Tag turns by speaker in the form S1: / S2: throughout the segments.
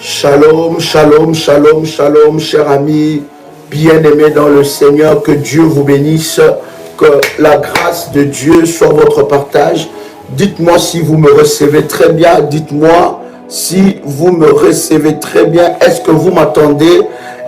S1: Shalom, shalom, shalom, shalom, chers amis, bien-aimés dans le Seigneur, que Dieu vous bénisse, que la grâce de Dieu soit votre partage. Dites-moi si vous me recevez très bien, dites-moi si vous me recevez très bien. Est-ce que vous m'entendez?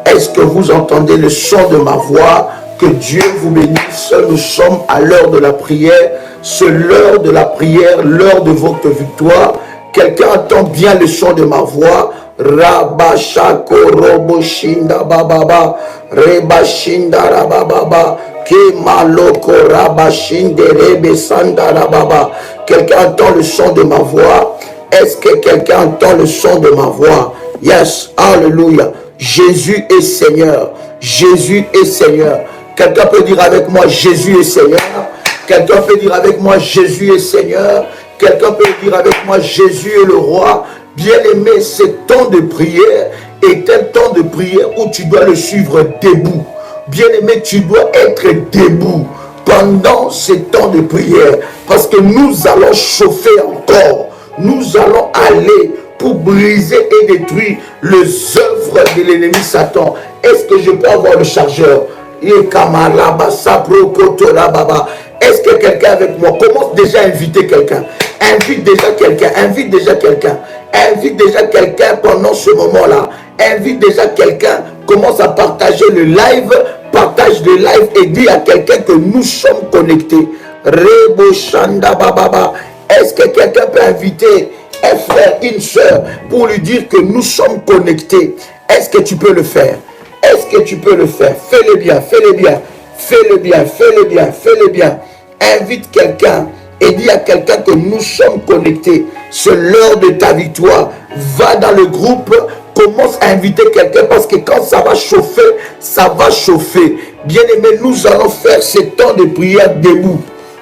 S1: Est-ce que vous entendez le son de ma voix? Que Dieu vous bénisse. Nous sommes à l'heure de la prière. C'est l'heure de la prière, l'heure de votre victoire. Quelqu'un entend bien le son de ma voix? Rabashako roboshinda bababa, rebashinda rabababa, kemaloko rabashinde rebesanda rababa. Quelqu'un entend le son de ma voix? Est-ce que quelqu'un entend le son de ma voix? Yes, alléluia. Jésus est Seigneur. Jésus est Seigneur. Quelqu'un peut dire avec moi, Jésus est Seigneur. Quelqu'un peut dire avec moi, Jésus est Seigneur. Quelqu'un peut dire avec moi, Jésus est le roi. Bien-aimé, ce temps de prière est un temps de prière où tu dois le suivre debout. Bien-aimé, tu dois être debout pendant ce temps de prière. Parce que nous allons chauffer encore. Nous allons aller pour briser et détruire les œuvres de l'ennemi Satan. Est-ce que je peux avoir le chargeur? Est-ce que quelqu'un avec moi commence déjà à inviter quelqu'un? Invite déjà quelqu'un, invite déjà quelqu'un, invite déjà quelqu'un pendant ce moment-là. Invite déjà quelqu'un, commence à partager le live, partage le live et dis à quelqu'un que nous sommes connectés. Rebo Shanda Bababa. Est-ce que quelqu'un peut inviter un frère, une soeur pour lui dire que nous sommes connectés? Est-ce que tu peux le faire? Est-ce que tu peux le faire? Fais-le bien, fais-le bien, fais-le bien, fais-le bien, fais-le bien. Invite quelqu'un et dis à quelqu'un que nous sommes connectés. C'est l'heure de ta victoire. Va dans le groupe, commence à inviter quelqu'un parce que quand ça va chauffer, ça va chauffer. Bien-aimé, nous allons faire ce temps de prière debout.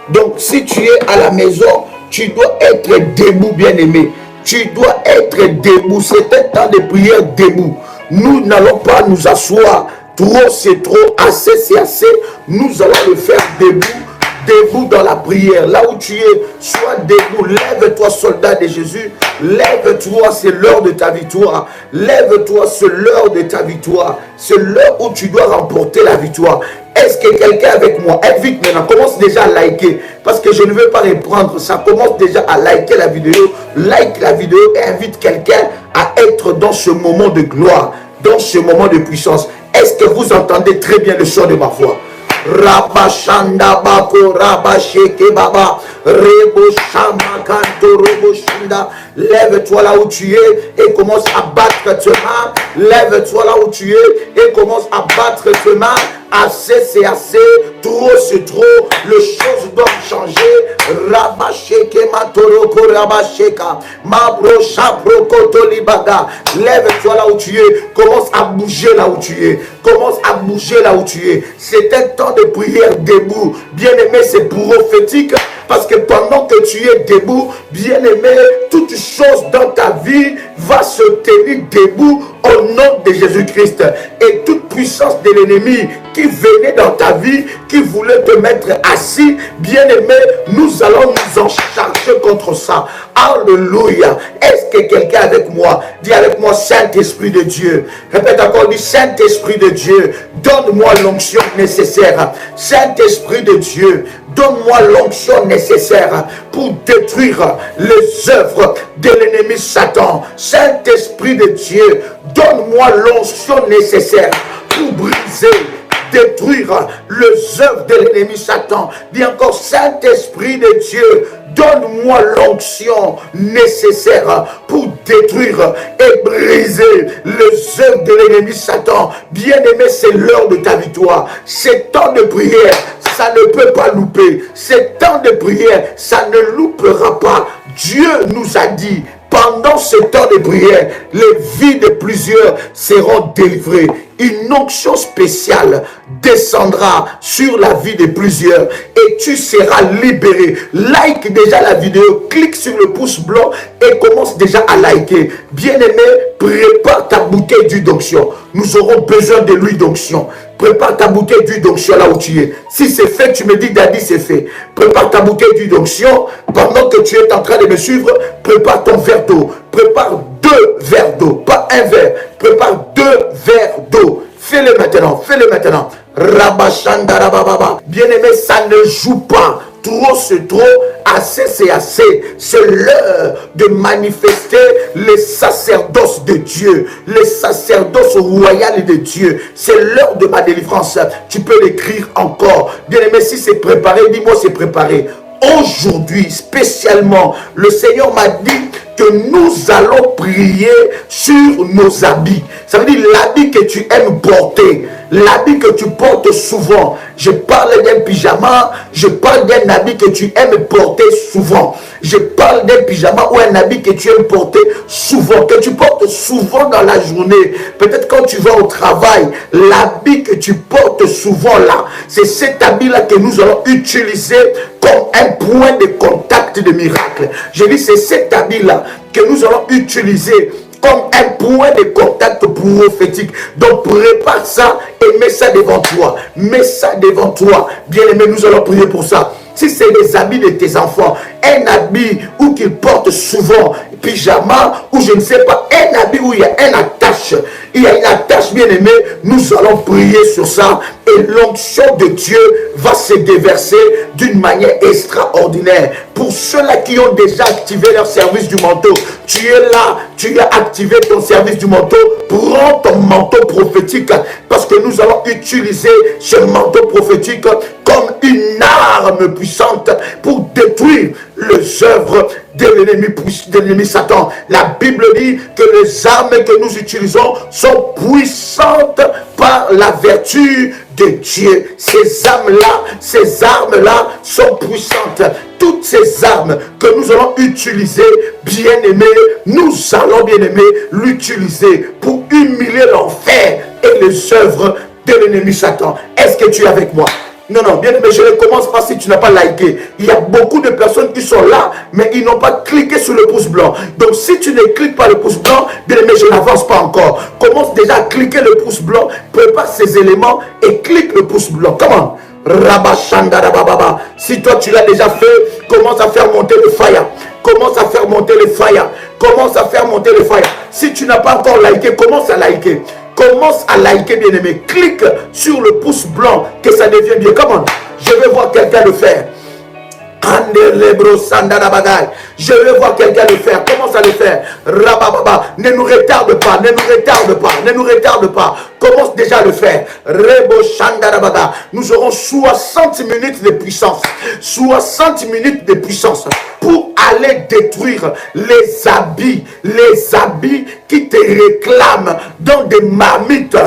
S1: Donc, si tu es à la maison, tu dois être debout, bien-aimé. Tu dois être debout. C'est un temps de prière debout. Nous n'allons pas nous asseoir. Trop, c'est trop. Assez, c'est assez. Nous allons le faire debout. Debout dans la prière. Là où tu es, sois debout. Lève-toi, soldat de Jésus. Lève-toi, c'est l'heure de ta victoire. Lève-toi, c'est l'heure de ta victoire. C'est l'heure où tu dois remporter la victoire. Est-ce que quelqu'un avec moi, invite maintenant, commence déjà à liker, parce que je ne veux pas reprendre ça, commence déjà à liker la vidéo, like la vidéo et invite quelqu'un à être dans ce moment de gloire, dans ce moment de puissance. Est-ce que vous entendez très bien le son de ma voix? Rabashanda bako rabasheke baba rebo shama kanto robo shinda. Lève-toi là où tu es et commence à battre tes mains. Lève-toi là où tu es et commence à battre tes mains. Assez c'est assez, trop c'est trop, les choses doivent changer. Rabasheke matoroko rabasheka mabro chapro kotolibaga. Lève-toi là où tu es, commence à bouger là où tu es, commence à bouger là où tu es. C'est un temps de prière debout. Bien-aimé, c'est prophétique parce que pendant que tu es debout, bien-aimé, toute chose dans ta vie va se tenir debout au nom de Jésus-Christ. Et toute puissance de l'ennemi qui venait dans ta vie, qui voulait te mettre assis, bien-aimé, nous allons nous en charger contre ça. Alléluia. Est-ce que quelqu'un avec moi, dit avec moi, Saint-Esprit de Dieu, répète encore, dit Saint-Esprit de Dieu, donne-moi l'onction nécessaire. Saint-Esprit de Dieu, donne-moi l'onction nécessaire pour détruire les œuvres de l'ennemi Satan. Saint-Esprit de Dieu, donne-moi l'onction nécessaire pour briser, détruire les œuvres de l'ennemi Satan. Dis encore, Saint-Esprit de Dieu, donne-moi l'onction nécessaire pour détruire et briser les œuvres de l'ennemi Satan. Bien-aimé, c'est l'heure de ta victoire. C'est temps de prière, ça ne peut pas louper. C'est temps de prière, ça ne loupera pas. Dieu nous a dit, pendant ce temps de prière, les vies de plusieurs seront délivrées. Une onction spéciale descendra sur la vie de plusieurs et tu seras libéré. Like déjà la vidéo, clique sur le pouce blanc et commence déjà à liker. Bien-aimé, prépare ta bouteille d'huile d'onction. Nous aurons besoin de l'huile d'onction. Prépare ta bouteille d'huile d'onction là où tu es. Si c'est fait, tu me dis, Daddy, c'est fait. Prépare ta bouteille d'huile d'onction. Pendant que tu es en train de me suivre, prépare ton verre d'eau. Prépare 2 verres d'eau. Pas un Bien-aimé, ça ne joue pas. Trop c'est trop, assez c'est assez. C'est l'heure de manifester les sacerdoces de Dieu, les sacerdoces royales de Dieu. C'est l'heure de ma délivrance. Tu peux l'écrire encore. Bien-aimé, si c'est préparé, dis-moi c'est préparé. Aujourd'hui, spécialement, le Seigneur m'a dit que nous allons prier sur nos habits. Ça veut dire l'habit que tu aimes porter, l'habit que tu portes souvent. Je parle d'un pyjama, je parle d'un habit que tu aimes porter souvent. Je parle d'un pyjama ou un habit que tu aimes porter souvent, que tu portes souvent dans la journée. Peut-être quand tu vas au travail, l'habit que tu portes souvent là, c'est cet habit-là que nous allons utiliser comme un point de contact de miracle. Je dis, c'est cet habit-là que nous allons utiliser comme un point de contact prophétique. Donc prépare ça et mets ça devant toi. Mets ça devant toi. Bien-aimé, nous allons prier pour ça. Si c'est les habits de tes enfants, un habit où qu'ils portent souvent, pyjama, ou je ne sais pas, un habit où il y a une attache. Il y a une attache, bien-aimé, nous allons prier sur ça et l'onction de Dieu va se déverser d'une manière extraordinaire. Pour ceux-là qui ont déjà activé leur service du manteau, tu es là, tu as activé ton service du manteau, prends ton manteau prophétique parce que nous allons utiliser ce manteau prophétique comme une arme puissante pour détruire les œuvres de l'ennemi Satan. La Bible dit que les armes que nous utilisons sont puissantes par la vertu de Dieu. Ces armes-là sont puissantes. Toutes ces armes que nous allons utiliser, bien-aimés, nous allons, bien-aimés, l'utiliser pour humilier l'enfer et les œuvres de l'ennemi Satan. Est-ce que tu es avec moi? Non, non, bien aimé, je ne commence pas si tu n'as pas liké. Il y a beaucoup de personnes qui sont là, mais ils n'ont pas cliqué sur le pouce blanc. Donc, si tu ne cliques pas le pouce blanc, bien aimé, je n'avance pas encore. Commence déjà à cliquer le pouce blanc, prépare ces éléments et clique le pouce blanc. Comment? Rabashandarababa. Si toi tu l'as déjà fait, commence à faire monter le fire. Commence à faire monter le fire. Commence à faire monter le fire. Si tu n'as pas encore liké, commence à liker. Commence à liker, bien-aimé. Clique sur le pouce blanc, que ça devienne bien. Comment? Je vais voir quelqu'un le faire. Je vais voir quelqu'un le faire. Commence à le faire. Rabababa. Ne nous retarde pas. Ne nous retarde pas. Ne nous retarde pas. Commence déjà à le faire. Rebo Shandarabaga. Nous aurons 60 minutes de puissance. 60 minutes de puissance pour aller détruire les habits qui te réclament dans des marmites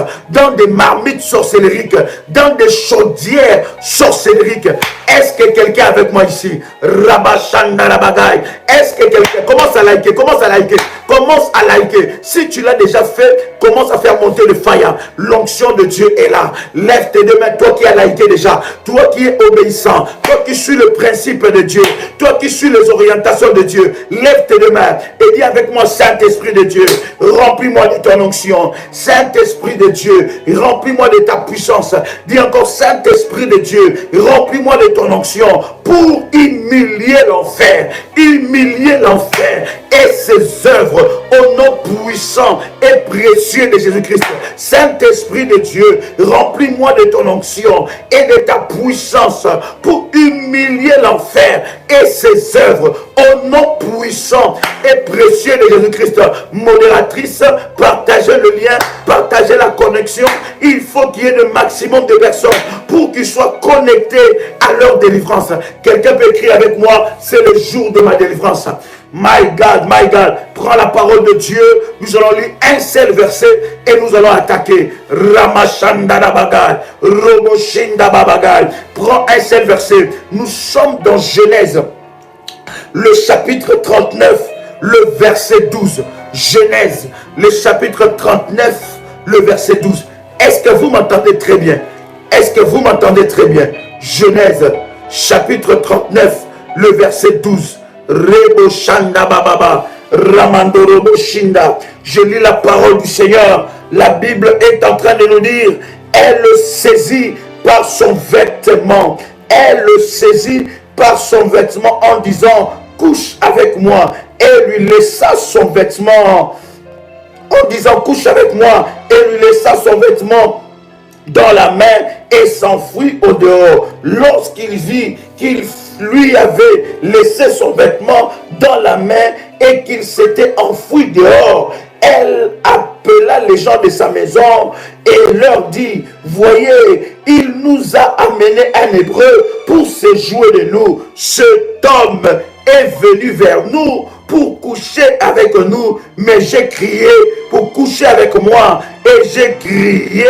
S1: sorcelleriques, dans des chaudières sorcelleriques. Est-ce que quelqu'un avec moi ici? Rabashandarabagaï. Est-ce que quelqu'un commence à liker? Commence à liker. Commence à liker. Si tu l'as déjà fait, commence à faire monter le fire. L'onction de Dieu est là. Lève tes deux mains, toi qui as liké déjà, toi qui es obéissant, toi qui suis le principe de Dieu, toi qui suis les orientations de Dieu. Lève tes deux mains et dis avec moi, Saint-Esprit de Dieu, remplis-moi de ton onction. Saint-Esprit de Dieu, remplis-moi de ta puissance. Dis encore, Saint-Esprit de Dieu, remplis-moi de ton onction pour humilier l'enfer, et ses œuvres au nom puissant et précieux de Jésus-Christ. Saint-Esprit de Dieu, remplis-moi de ton onction et de ta puissance pour humilier l'enfer et ses œuvres au nom puissant et précieux de Jésus-Christ. Modératrice, partagez le lien, partagez la connexion. Il faut qu'il y ait le maximum de personnes pour qu'ils soient connectés à leur délivrance. Quelqu'un peut écrire avec moi, c'est le jour de ma délivrance. My God, prends la parole de Dieu. Nous allons lire un seul verset et nous allons attaquer. Ramashandarabagai, Roboshindababagai. Prends un seul verset. Nous sommes dans Genèse, le chapitre 39, le verset 12. Genèse, le chapitre 39, le verset 12. Est-ce que vous m'entendez très bien? Est-ce que vous m'entendez très bien? Genèse, chapitre 39, le verset 12. Rebo Shanda Bababa, Ramandorobo Shinda. Je lis la parole du Seigneur. La Bible est en train de nous dire, elle le saisit par son vêtement. Elle le saisit par son vêtement en disant, couche avec moi. Et lui laissa son vêtement. En disant, couche avec moi. Et lui laissa son vêtement dans la main et s'enfuit au dehors. Lorsqu'il vit qu'il lui avait laissé son vêtement dans la main et qu'il s'était enfoui dehors, elle appela les gens de sa maison et leur dit: voyez, il nous a amené un Hébreu pour se jouer de nous. Cet homme est venu vers nous pour coucher avec nous, mais j'ai crié pour coucher avec moi, et j'ai crié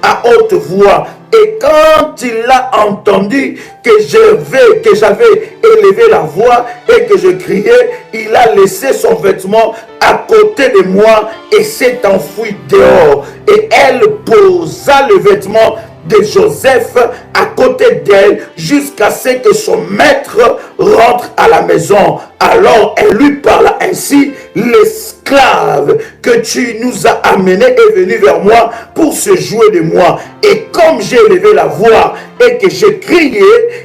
S1: à haute voix. Et quand il a entendu que j'avais élevé la voix et que je criais, il a laissé son vêtement à côté de moi et s'est enfui dehors. Et elle posa le vêtement de Joseph à côté d'elle jusqu'à ce que son maître rentre à la maison. Alors elle lui parla ainsi: l'esclave que tu nous as amené est venu vers moi pour se jouer de moi. Et comme j'ai élevé la voix et que j'ai crié,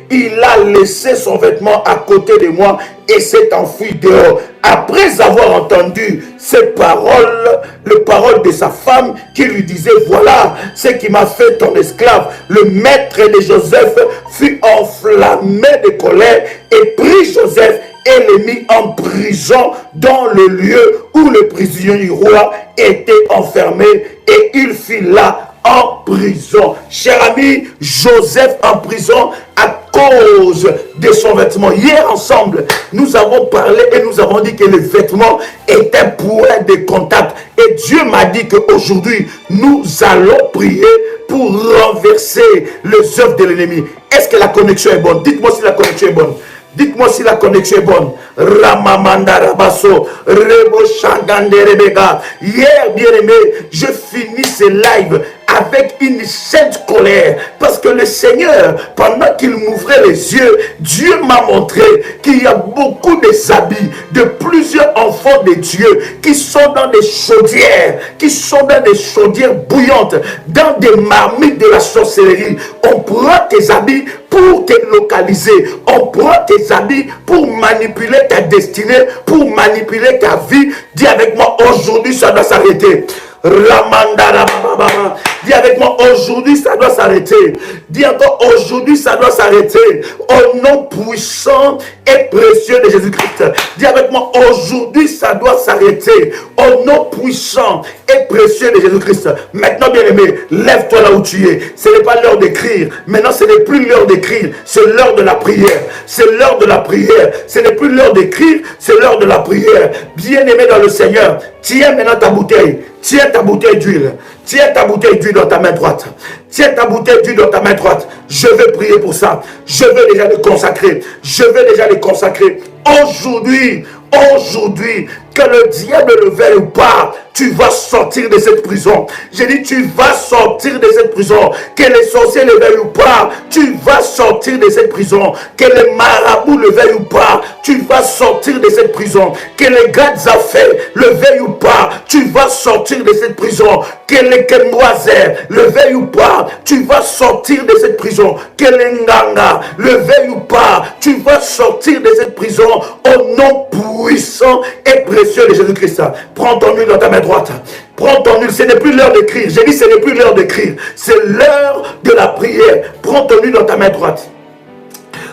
S1: il a laissé son vêtement à côté de moi et s'est enfui dehors. Après avoir entendu ces paroles, les paroles de sa femme qui lui disait: voilà ce qui m'a fait ton esclave, le maître de Joseph fut enflammé de colère et prit Joseph et le mit en prison dans le lieu où le prisonnier du roi était enfermé, et il fut là en prison. Cher ami, Joseph en prison à cause de son vêtement. Hier ensemble, nous avons parlé et nous avons dit que le vêtement est un point de contact. Et Dieu m'a dit qu'aujourd'hui, nous allons prier pour renverser les œuvres de l'ennemi. Est-ce que la connexion est bonne? Dites-moi si la connexion est bonne. Dites-moi si la connexion est bonne. Ramamanda Rabasso, Rebo Shangande Rebega. Hier, bien-aimé, je finis ce live avec une sainte colère, parce que le Seigneur, pendant qu'il m'ouvrait les yeux, Dieu m'a montré qu'il y a beaucoup de habits de plusieurs enfants de Dieu qui sont dans des chaudières, bouillantes, dans des marmites de la sorcellerie. On prend tes habits pour te localiser, on prend tes habits pour manipuler ta destinée, pour manipuler ta vie. Dis avec moi: aujourd'hui ça doit s'arrêter. Dis avec moi: aujourd'hui ça doit s'arrêter. Dis encore: aujourd'hui ça doit s'arrêter. Au nom puissant et précieux de Jésus-Christ. Dis avec moi: aujourd'hui ça doit s'arrêter. Au nom puissant et précieux de Jésus-Christ. Maintenant, bien-aimé, lève-toi là où tu es. Ce n'est pas l'heure d'écrire. Maintenant, ce n'est plus l'heure d'écrire. C'est l'heure de la prière. C'est l'heure de la prière. Ce n'est plus l'heure d'écrire. C'est l'heure de la prière. Bien-aimé dans le Seigneur, tiens maintenant ta bouteille. Tiens ta bouteille d'huile. Tiens ta bouteille d'huile dans ta main droite. Tiens ta bouteille d'huile dans ta main droite. Je vais prier pour ça. Je vais déjà le consacrer. Je vais déjà le consacrer. Aujourd'hui, que le diable le veuille ou pas, tu vas sortir de cette prison. J'ai dit: tu vas sortir de cette prison. Que les sorciers le veuillent ou pas, tu vas sortir de cette prison. Que les marabouts le veuillent ou pas, tu vas sortir de cette prison. Que les gars d'affaires le veuillent ou pas, tu vas sortir de cette prison. Que les kenmoisers le veuillent ou pas, tu vas sortir de cette prison. Que les nganga le veuillent ou pas, tu vas sortir de cette prison. Au nom puissant et précieux de Jésus-Christ. Prends ton huile dans ta main droite. Prends ton huile. Ce n'est plus l'heure d'écrire. J'ai dit: ce n'est plus l'heure d'écrire. C'est l'heure de la prière. Prends ton huile dans ta main droite.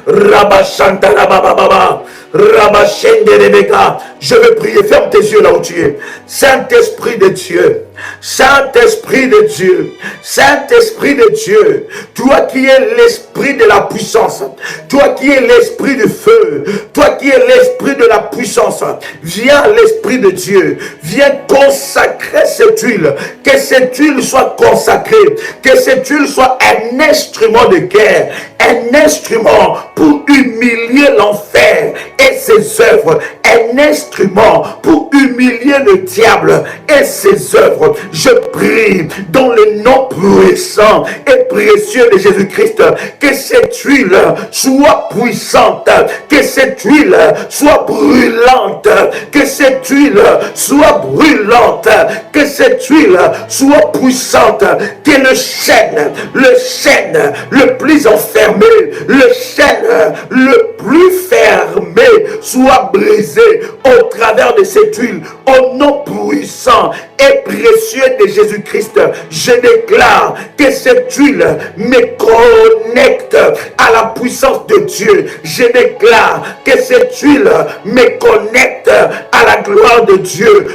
S1: Rabashanta Rabababa. Rabashende Rebeka. Je vais prier. Ferme tes yeux là où tu es. Saint-Esprit de Dieu. Saint-Esprit de Dieu, Saint-Esprit de Dieu, toi qui es l'esprit de la puissance, toi qui es l'esprit du feu, toi qui es l'esprit de la puissance, viens l'esprit de Dieu, viens consacrer cette huile, que cette huile soit consacrée, que cette huile soit un instrument de guerre, un instrument pour humilier l'enfer et ses œuvres, un instrument pour humilier le diable et ses œuvres. Je prie dans le nom puissant et précieux de Jésus-Christ que cette huile soit puissante, que cette huile soit brûlante, que cette huile soit brûlante, que cette huile soit puissante, que le chêne le plus enfermé, le chêne le plus fermé soit brisé au travers de cette huile. Au nom puissant et précieux de Jésus-Christ, je déclare que cette huile me connecte à la puissance de Dieu. Je déclare que cette huile me connecte à la gloire de Dieu.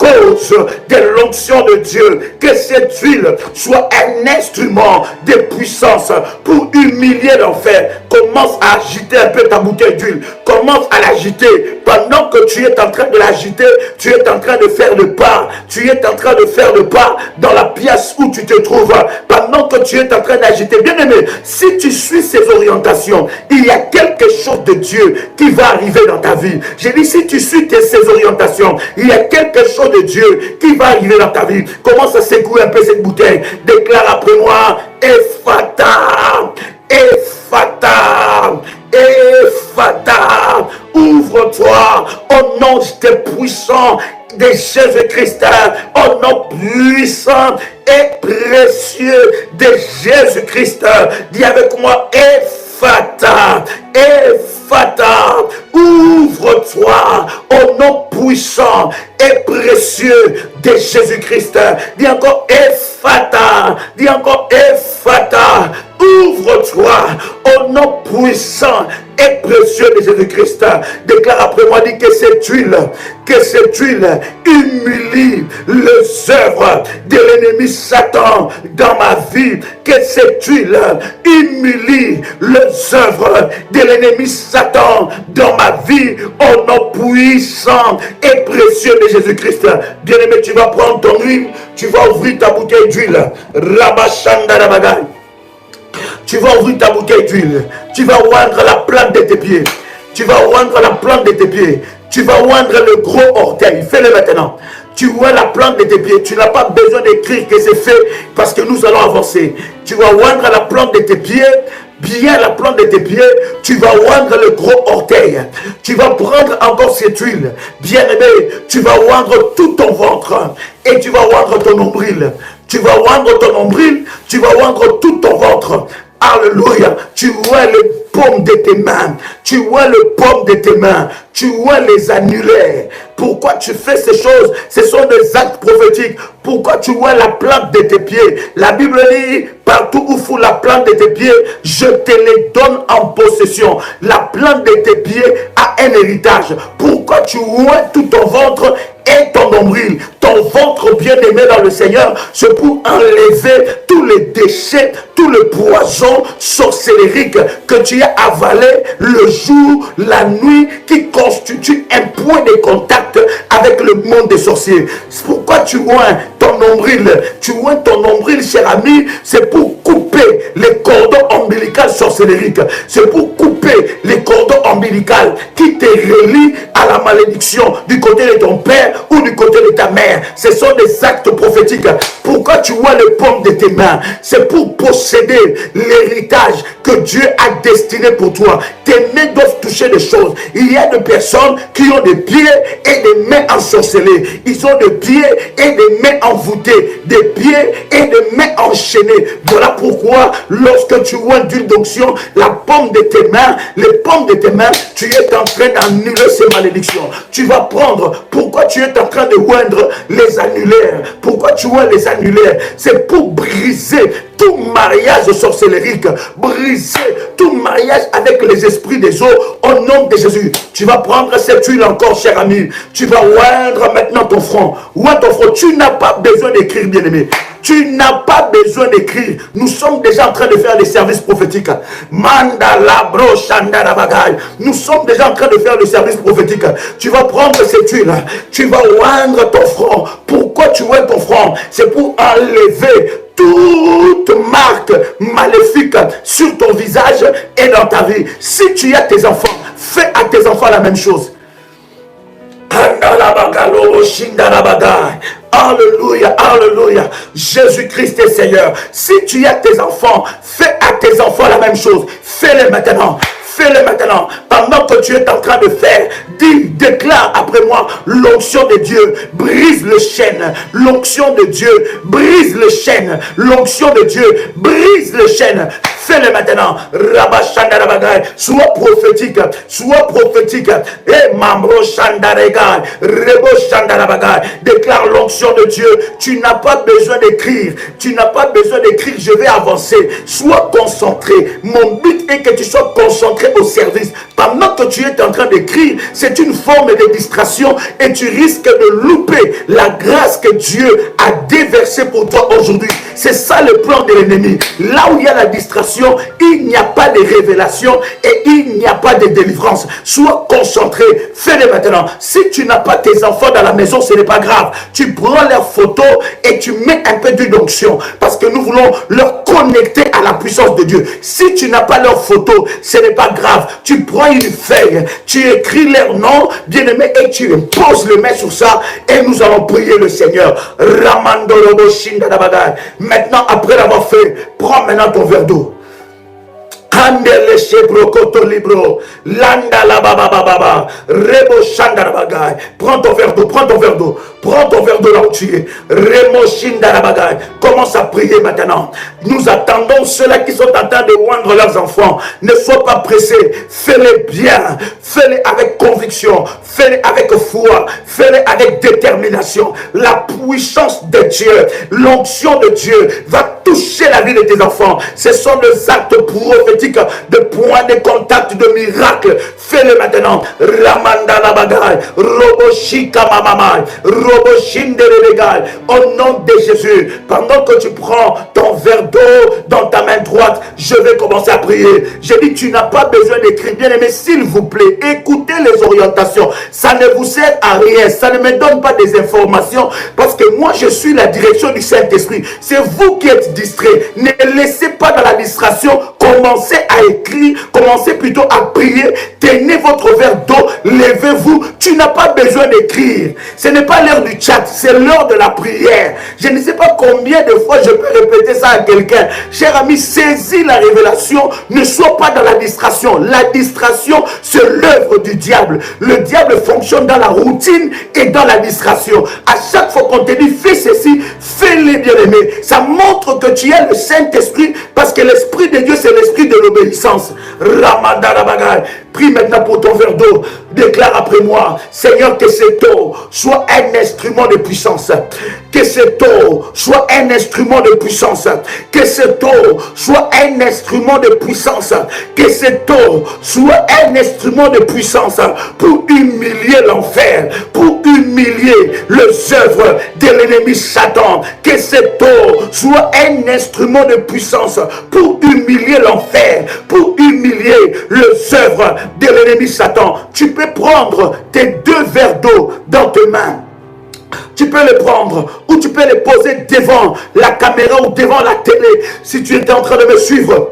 S1: Cause de l'onction de Dieu, que cette huile soit un instrument de puissance pour humilier l'enfer. Commence à agiter un peu ta bouteille d'huile. Commence à l'agiter. Pendant que tu es en train de l'agiter, tu es en train de faire le pas. Tu es en train de faire le pas dans la pièce où tu te trouves. Pendant que tu es en train d'agiter. Bien aimé, si tu suis ces orientations, il y a quelque chose de Dieu qui va arriver dans ta vie. J'ai dit, si tu suis ces orientations, il y a quelque chose de Dieu qui va arriver dans ta vie. Commence à secouer un peu cette bouteille. Déclare après moi, Ephata, Ephata, Ephata. Ouvre-toi au nom puissant de Jésus-Christ, au nom puissant et précieux de Jésus-Christ. Dis avec moi, Ephata, Ephata. Ouvre-toi au nom puissant et précieux de Jésus-Christ. Dis encore Ephata. Dis encore Ephata. Ouvre-toi au nom puissant et précieux de Jésus-Christ. Déclare après moi, dis que cette huile humilie les œuvres de l'ennemi Satan dans ma vie. Que cette huile humilie les œuvres de l'ennemi Satan dans ma vie, au nom puissant et précieux de Jésus-Christ. Bien-aimé, tu vas prendre ton huile, tu vas ouvrir ta bouteille d'huile. Rabashanda Rabagay. Tu vas ouvrir ta bouteille d'huile. Tu vas oindre la plante de tes pieds. Tu vas oindre la plante de tes pieds. Tu vas oindre le gros orteil. Fais-le maintenant. Tu vois la plante de tes pieds. Tu n'as pas besoin d'écrire que c'est fait parce que nous allons avancer. Tu vas oindre la plante de tes pieds. Bien la plante de tes pieds, tu vas oindre le gros orteil. Tu vas prendre encore cette huile. Bien aimé, tu vas oindre tout ton ventre. Et tu vas oindre ton nombril. Tu vas oindre ton nombril. Tu vas oindre tout ton ventre. Alléluia. Tu vois les paumes de tes mains. Tu vois le paume de tes mains. Tu vois les annulaires. Pourquoi tu fais ces choses? Ce sont des actes prophétiques. Pourquoi tu vois la plante de tes pieds? La Bible dit, partout où fout la plante de tes pieds, je te les donne en possession. La plante de tes pieds a un héritage. Pourquoi tu vois tout ton ventre et ton nombril? Ton ventre bien-aimé dans le Seigneur, c'est pour enlever tous les déchets, tout le poison sorcellérique que tu as avalé le jour, la nuit, qui constitue un point de contact avec le monde des sorciers. C'est pourquoi tu vois ton nombril. Tu vois ton nombril, cher ami, c'est pour couper les cordons ombilicaux sorcellériques. C'est pour couper les cordons ombilicaux qui te relient à la malédiction du côté de ton père ou du côté de ta mère. Ce sont des actes prophétiques. Pourquoi tu vois les paumes de tes mains? C'est pour posséder l'héritage que Dieu a destiné pour toi. Tes mains doivent toucher des choses. Il y a des personnes qui ont des pieds et des mains ensorcelées. Ils ont des pieds et des mains envoûtées. Des pieds et des mains enchaînées. Voilà pourquoi lorsque tu vois d'huile d'onction, la paume de tes mains, les paumes de tes mains, tu es en train d'annuler ces malédictions. Tu vas prendre. Pourquoi tu es en train de oindre les annulaires? Pourquoi tu vois les annulaires? C'est pour briser tout mariage sorcellérique, briser tout mariage avec les esprits des eaux au nom de Jésus. Tu vas prendre cette huile encore, cher ami. Tu vas oindre maintenant ton front. Oindre ton front. Tu n'as pas besoin d'écrire, bien-aimé. Tu n'as pas besoin d'écrire. Nous sommes déjà en train de faire des services prophétiques. Mandala bro shandara bagay. Nous sommes déjà en train de faire le service prophétique. Tu vas prendre cette huile. Tu vas oindre ton front. Pourquoi tu oindres ton front? C'est pour enlever toute marque maléfique sur ton visage et dans ta vie. Si tu as tes enfants, fais à tes enfants la même chose. Alléluia, alléluia. Jésus-Christ est Seigneur. Si tu as tes enfants, fais à tes enfants la même chose. Fais-le maintenant. Fais-le maintenant. pendant que tu es en train de faire, déclare après moi, l'onction de Dieu brise le chêne, l'onction de Dieu brise le chêne, l'onction de Dieu brise le chêne. Fais-le maintenant. Sois prophétique, sois prophétique. Et Mamro Shandaregai, Rebo Shandarabagai, déclare l'onction de Dieu. Tu n'as pas besoin d'écrire, tu n'as pas besoin d'écrire, je vais avancer. Sois concentré. Mon but est que tu sois concentré au service. Pendant que tu es en train d'écrire, c'est une forme de distraction et tu risques de louper la grâce que Dieu a déversée pour toi aujourd'hui. C'est ça le plan de l'ennemi. Là où il y a la distraction, il n'y a pas de révélation et il n'y a pas de délivrance. Sois concentré, fais-le maintenant. Si tu n'as pas tes enfants dans la maison, ce n'est pas grave. Tu prends leurs photos et tu mets un peu d'huile d'onction parce que nous voulons leur connecter à la puissance de Dieu. Si tu n'as pas leurs photos, ce n'est pas grave. Tu prends une feuille, tu écris leur nom, bien-aimé, et tu poses le main sur ça et nous allons prier le Seigneur. Ramandolobo Shindadabadai. Maintenant, après l'avoir fait, prends maintenant ton verre d'eau. Andele Shebrokoto Libro, Landa la baba baba, Rebo Shandarabagai. Prends ton verre d'eau, prends ton verre d'eau, prends ton verre d'eau là où tu es. Remo Shindarabagai. Commence à prier maintenant. Nous attendons ceux-là qui sont en train de oindre leurs enfants. Ne sois pas pressé, fais-les bien, fais-les avec conviction, fais-les avec foi, fais-les avec détermination. La puissance de Dieu, l'onction de Dieu va toucher la vie de tes enfants. Ce sont des actes prophétiques de points de contact, de miracles. Fais-le maintenant. Ramanda la bagaille, Roboshika mamamai, Roboshindelegai. Au nom de Jésus, pendant que tu prends ton verre d'eau dans ta main droite, je vais commencer à prier. J'ai dit, tu n'as pas besoin d'écrire. Bien aimé, s'il vous plaît, écoutez les orientations. Ça ne vous sert à rien. Ça ne me donne pas des informations parce que moi, je suis la direction du Saint-Esprit. C'est vous qui êtes distrait. Ne laissez pas dans la distraction. Commencez à écrire, commencez plutôt à prier. Tenez votre verre d'eau, levez-vous. Tu n'as pas besoin d'écrire. Ce n'est pas l'heure du chat, c'est l'heure de la prière. Je ne sais pas combien de fois je peux répéter ça à quelqu'un. Cher ami, saisis la révélation. Ne sois pas dans la distraction. La distraction, c'est l'œuvre du diable. Le diable fonctionne dans la routine et dans la distraction. À chaque fois qu'on te dit fais ceci, fais-les, bien-aimés. Ça montre que tu as le Saint-Esprit parce que l'Esprit de Dieu, c'est l'esprit de l'obéissance. Ramadarabagai. Prie maintenant pour ton verre d'eau. Déclare après moi, Seigneur, que cette eau soit un instrument de puissance. Que cette eau soit un instrument de puissance. Que cette eau soit un instrument de puissance. Que cette eau soit un instrument de puissance pour humilier l'enfer, pour humilier les œuvres de l'ennemi Satan. Que cette eau soit un instrument de puissance pour humilier l'enfer, pour humilier les œuvres de l'ennemi Satan. Tu peux prendre tes deux verres d'eau dans tes mains. Tu peux les prendre ou tu peux les poser devant la caméra ou devant la télé. Si tu étais en train de me suivre,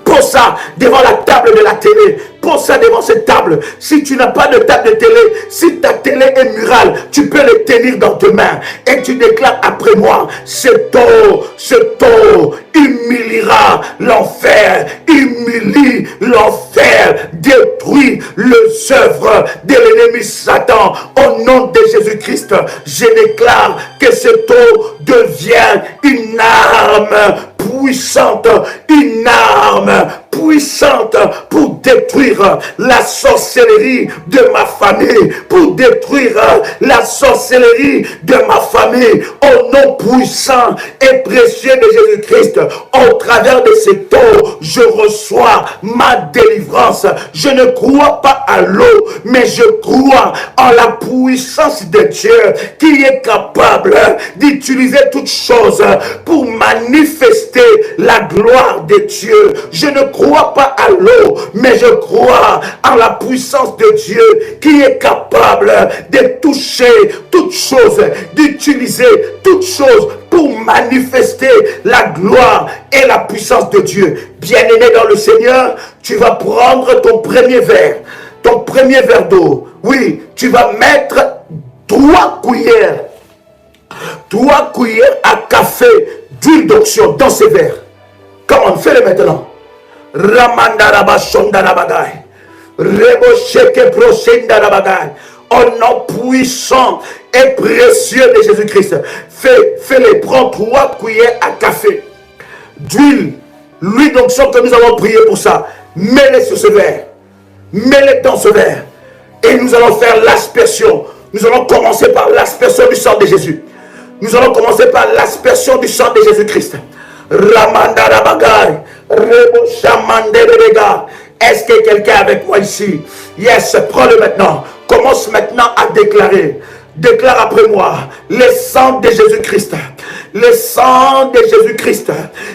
S1: pose ça devant la table de la télé. Pose ça devant cette table. Si tu n'as pas de table de télé, si ta télé est murale, tu peux le tenir dans tes mains. Et tu déclares après moi, cette eau humiliera l'enfer, humilie l'enfer, détruit les œuvres de l'ennemi Satan. Au nom de Jésus-Christ, je déclare que cette eau devient une arme puissante, une arme puissante pour détruire la sorcellerie de ma famille, pour détruire la sorcellerie de ma famille. Au nom puissant et précieux de Jésus-Christ, au travers de cette eau, je reçois ma délivrance. Je ne crois pas à l'eau, mais je crois en la puissance de Dieu qui est capable d'utiliser toutes choses pour manifester la gloire de Dieu. Je ne crois pas à l'eau, mais je crois en la puissance de Dieu qui est capable de toucher toutes choses, d'utiliser toutes choses pour manifester la gloire et la puissance de Dieu. Bien-aimé dans le Seigneur, tu vas prendre ton premier verre d'eau. Oui, tu vas mettre 3 cuillères à café d'huile d'onction dans ces verres. Comment? Fais-le maintenant. Ramandaraba Shondarabagai. Rebosheke prochenda la bagaille. Au nom puissant et précieux de Jésus-Christ. Fais-les prendre 3 cuillères à café d'huile. L'huile d'onction que nous avons prié pour ça. Mets-les sur ce verre. Mets-les dans ce verre. Et nous allons faire l'aspersion. Nous allons commencer par l'aspersion du sang de Jésus. Nous allons commencer par l'aspersion du sang de Jésus-Christ. Ramanda la bagaille. Rebo chamande le regard. Est-ce que quelqu'un est avec moi ici? Yes, prends-le maintenant. Commence maintenant à déclarer. Déclare après moi, le sang de Jésus-Christ, le sang de Jésus-Christ,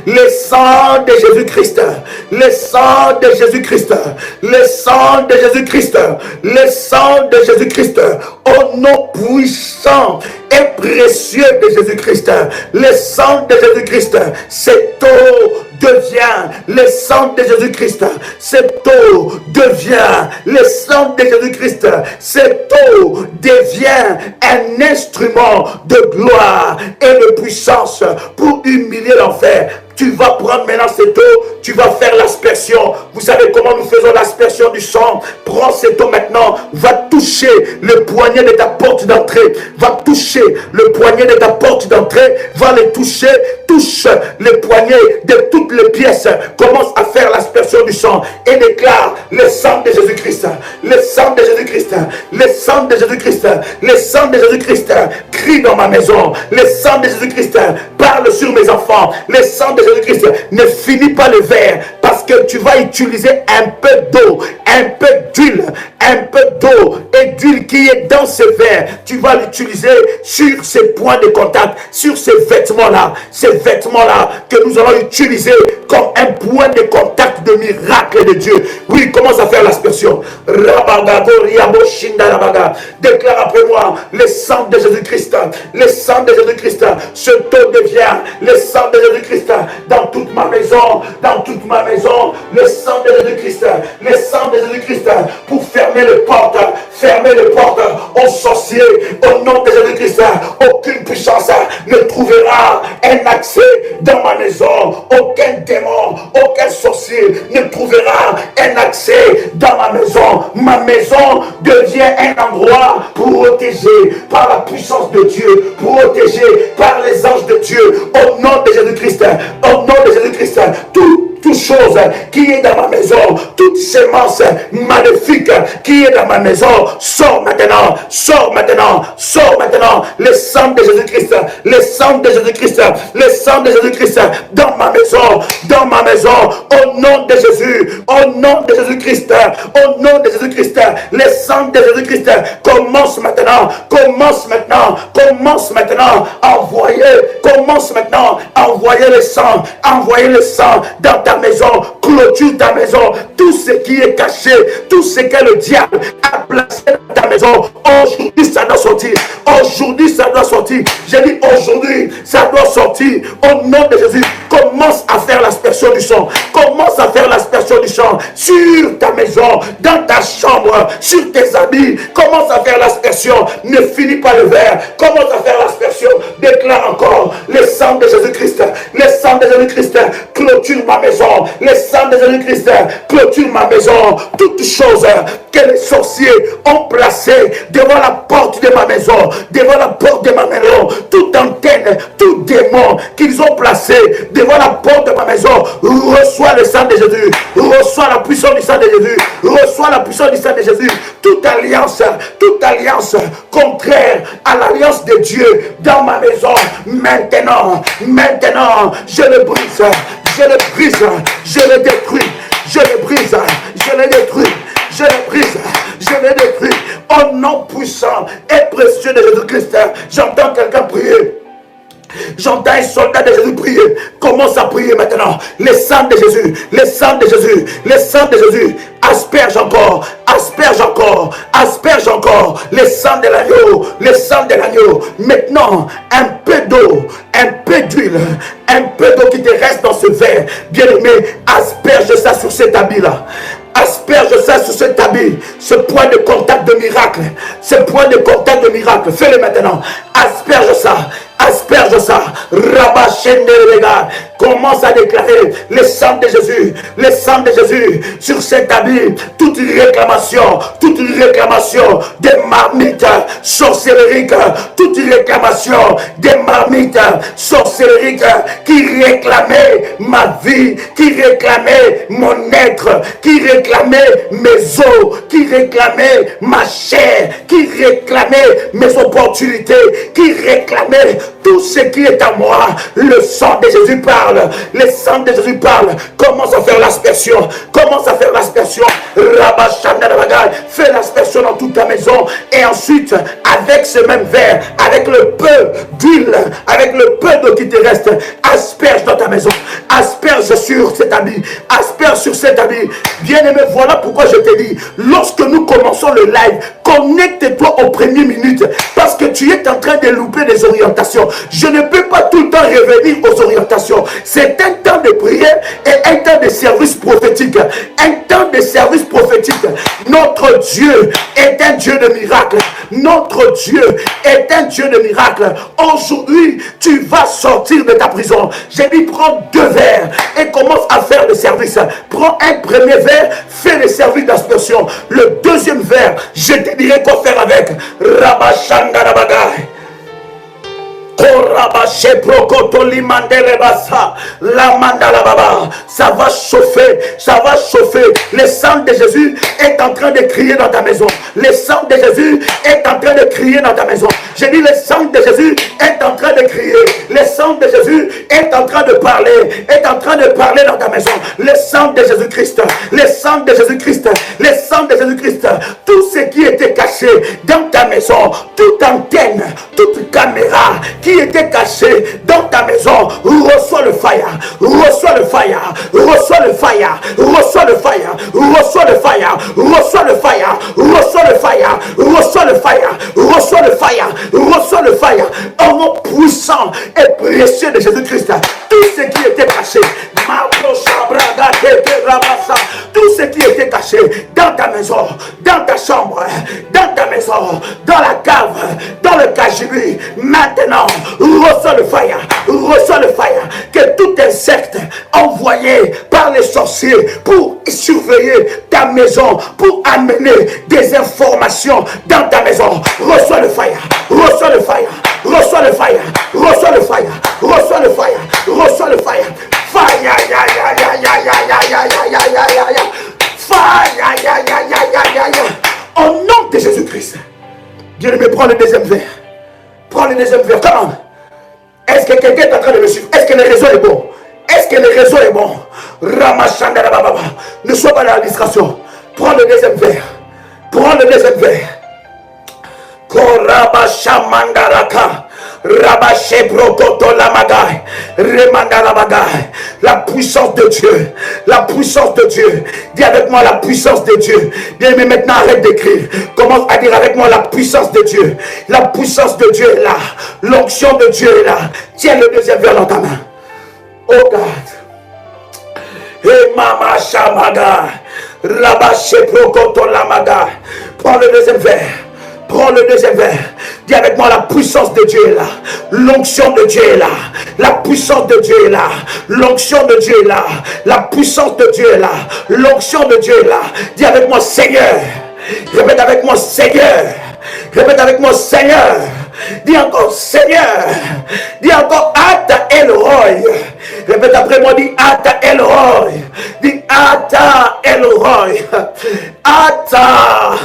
S1: le sang de Jésus-Christ, le sang de Jésus-Christ, le sang de Jésus-Christ, le sang de Jésus-Christ, au nom puissant et précieux de Jésus-Christ, le sang de Jésus-Christ, cette eau devient le sang de Jésus-Christ, cette eau devient le sang de Jésus-Christ, cette eau devient un instrument de gloire et de puissance pour humilier l'enfer. Tu vas prendre maintenant cette eau, tu vas faire l'aspersion. Vous savez comment nous faisons l'aspersion du sang? Prends cette eau maintenant, va toucher le poignet de ta porte d'entrée, va toucher le poignet de ta porte d'entrée, va les toucher, touche le poignet de toutes les pièces, commence à faire l'aspersion du sang et déclare le sang de Jésus-Christ, le sang de Jésus-Christ, le sang de Jésus-Christ, le sang de Jésus-Christ, crie dans ma maison, le sang de Jésus-Christ, parle sur mes enfants, le sang de Jésus-Christ, ne finis pas le verre parce que tu vas utiliser un peu d'eau, un peu d'huile, un peu d'eau et d'huile qui est dans ce verre. Tu vas l'utiliser sur ces points de contact, sur ces vêtements-là que nous allons utiliser comme un point de contact de miracle de Dieu. Oui, commence à faire l'aspersion. Déclare après moi le sang de Jésus-Christ, le sang de Jésus-Christ, ce taux devient le sang de Jésus-Christ dans toute ma maison, dans toute ma maison, le sang de Jésus-Christ, le sang de Jésus-Christ pour fermer les portes aux sorciers, au nom de Jésus-Christ. Aucune puissance ne trouvera un accès dans ma maison, aucun démon, aucun sorcier ne trouvera un accès dans ma maison. Ma maison devient un endroit protégé par la puissance de Dieu, protégé par les anges de Dieu, au nom de Jésus-Christ, au nom de Jésus-Christ. Toute chose qui est dans ma maison, toute sémence maléfique qui est dans ma maison, sors maintenant, sors maintenant, sors maintenant. Le sang de Jésus-Christ, le sang de Jésus-Christ, le sang de Jésus-Christ dans ma maison, au nom de Jésus, au nom de Jésus-Christ, au nom de Jésus-Christ, le sang de Jésus-Christ commence maintenant, commence maintenant, envoyer le sang dans ta maison, clôture ta maison, tout ce qui est caché, tout ce que le diable a placé dans ta maison, aujourd'hui ça doit sortir, aujourd'hui ça doit sortir, j'ai dit aujourd'hui ça doit sortir, au nom de Jésus. Commence à faire l'aspersion du sang, commence à faire l'aspersion du sang sur ta maison, dans ta chambre, sur tes habits, commence à faire l'aspersion, ne finis pas le verre, commence à faire l'aspersion, déclare encore le sang de Jésus-Christ, le sang de Jésus-Christ, clôture ma maison, le sang de Jésus-Christ, clôture ma maison, toutes choses que les sorciers ont placées devant la porte de ma maison, devant la porte de ma maison, toute antenne, tout démon qu'ils ont placé devant la porte de ma maison, reçois le sang de Jésus, reçois la puissance du sang de Jésus, reçois la puissance du sang de Jésus. Toute alliance contraire à l'alliance de Dieu dans ma maison, maintenant, je le brise, je le brise, je le détruis, je le brise, je le détruis, je le brise, je le détruis, au nom puissant et précieux de Jésus-Christ. J'entends quelqu'un prier. J'entends un soldat de Jésus prier. Commence à prier maintenant. Le sang de Jésus, le sang de Jésus, le sang de Jésus. Asperge encore, asperge encore, asperge encore. Le sang de l'agneau, le sang de l'agneau. Maintenant, un peu d'eau, un peu d'huile, un peu d'eau qui te reste dans ce verre. Bien-aimé, asperge ça sur cet habit-là. Asperge ça sur cet habit, ce point de contact de miracle, ce point de contact de miracle. Fais-le maintenant. Asperge ça. Asperge ça, rabachende les gars, Commence à déclarer le sang de Jésus, le sang de Jésus sur cet habit. Toute réclamation des marmites sorcelleriques, toute réclamation des marmites sorcelleriques qui réclamait ma vie, qui réclamait mon être, qui réclamait mes os, qui réclamait ma chair, qui réclamait mes opportunités, qui réclamait tout ce qui est à moi. Le sang de Jésus parle, le sang de Jésus parle. Commence à faire l'aspersion, commence à faire l'aspersion. Fais l'aspersion dans toute ta maison, et ensuite avec ce même verre, avec le peu d'huile, avec le peu d'eau qui te reste, asperge dans ta maison, asperge sur cet habit, asperge sur cet habit. Bien-aimé, voilà pourquoi je te dis, lorsque nous commençons le live, connecte-toi aux premières minutes, parce que tu es en train de louper des orientations. Je ne peux pas tout le temps revenir aux orientations. C'est un temps de prière et un temps de service prophétique. Un temps de service prophétique. Notre Dieu est un Dieu de miracles. Notre Dieu est un Dieu de miracles. Aujourd'hui, tu vas sortir de ta prison. J'ai dit, prends 2 verres et commence à faire le service. Prends un premier verre, fais le service d'aspersion. Le deuxième verre, je te dirai quoi faire avec. Rabashandarabagay. Ça va chauffer, ça va chauffer. Le sang de Jésus est en train de crier dans ta maison. Le sang de Jésus est en train de crier dans ta maison. J'ai dit, le sang de Jésus est en train de crier. Le sang de Jésus est en train de parler, est en train de parler dans ta maison. Le sang de Jésus-Christ, le sang de Jésus-Christ, le sang de Jésus-Christ. Tout ce qui était caché dans ta maison, toute antenne, toute caméra qui était caché dans ta maison, reçois le fire, reçois le fire, reçois le fire, reçois le fire, reçois le fire, reçois le fire, reçois le fire, reçois le fire, reçois le fire, reçois le fire, au nom puissant et précieux de Jésus-Christ. Tout ce qui était caché, tout ce qui était caché dans ta maison, dans ta chambre, dans ta maison, dans la cave, dans le cagibi, maintenant, reçois le fire, reçois le fire. Que tout insecte envoyé par les sorciers pour surveiller ta maison, pour amener des informations dans ta maison, reçois le fire, reçois le fire, reçois le fire, reçois le fire, reçois le fire, reçois le fire. Fire, ya, ya, ya, ya, ya, ya, ya, ya, ya, ya, ya. Fire, ya, ya, ya, ya, ya, ya, ya. Au nom de Jésus-Christ. Dieu me prend le deuxième verre. Prends le deuxième verre. Comment? Est-ce que quelqu'un est en train de me suivre? Est-ce que le réseau est bon? Est-ce que le réseau est bon? Ramachandalababa. Ne sois pas dans la distraction. Prends le deuxième verre. Prends le deuxième verre. Korabashamandaraka. Rabaché brokoto lamagai. Remandalabagai. La puissance de Dieu. La puissance de Dieu. Dis avec moi la puissance de Dieu. Bien, mais maintenant arrête d'écrire. Commence à dire avec moi la puissance de Dieu. La puissance de Dieu est là. L'onction de Dieu est là. Tiens le deuxième verre dans ta main. Oh God. Et mama shamaga. Rabaché brokoto lamagai. Prends le deuxième verre. Prends le deuxième verre. Dis avec moi la puissance de Dieu est là. L'onction de Dieu est là. La puissance de Dieu est là. L'onction de Dieu est là. La puissance de Dieu est là. L'onction de Dieu est là. Dis avec moi Seigneur. Répète avec moi Seigneur. Répète avec moi Seigneur. Dis encore Seigneur. Dis encore Ata Elroy. Répète après moi, dis Ata Elroy. Dis Ata Elroy. Ata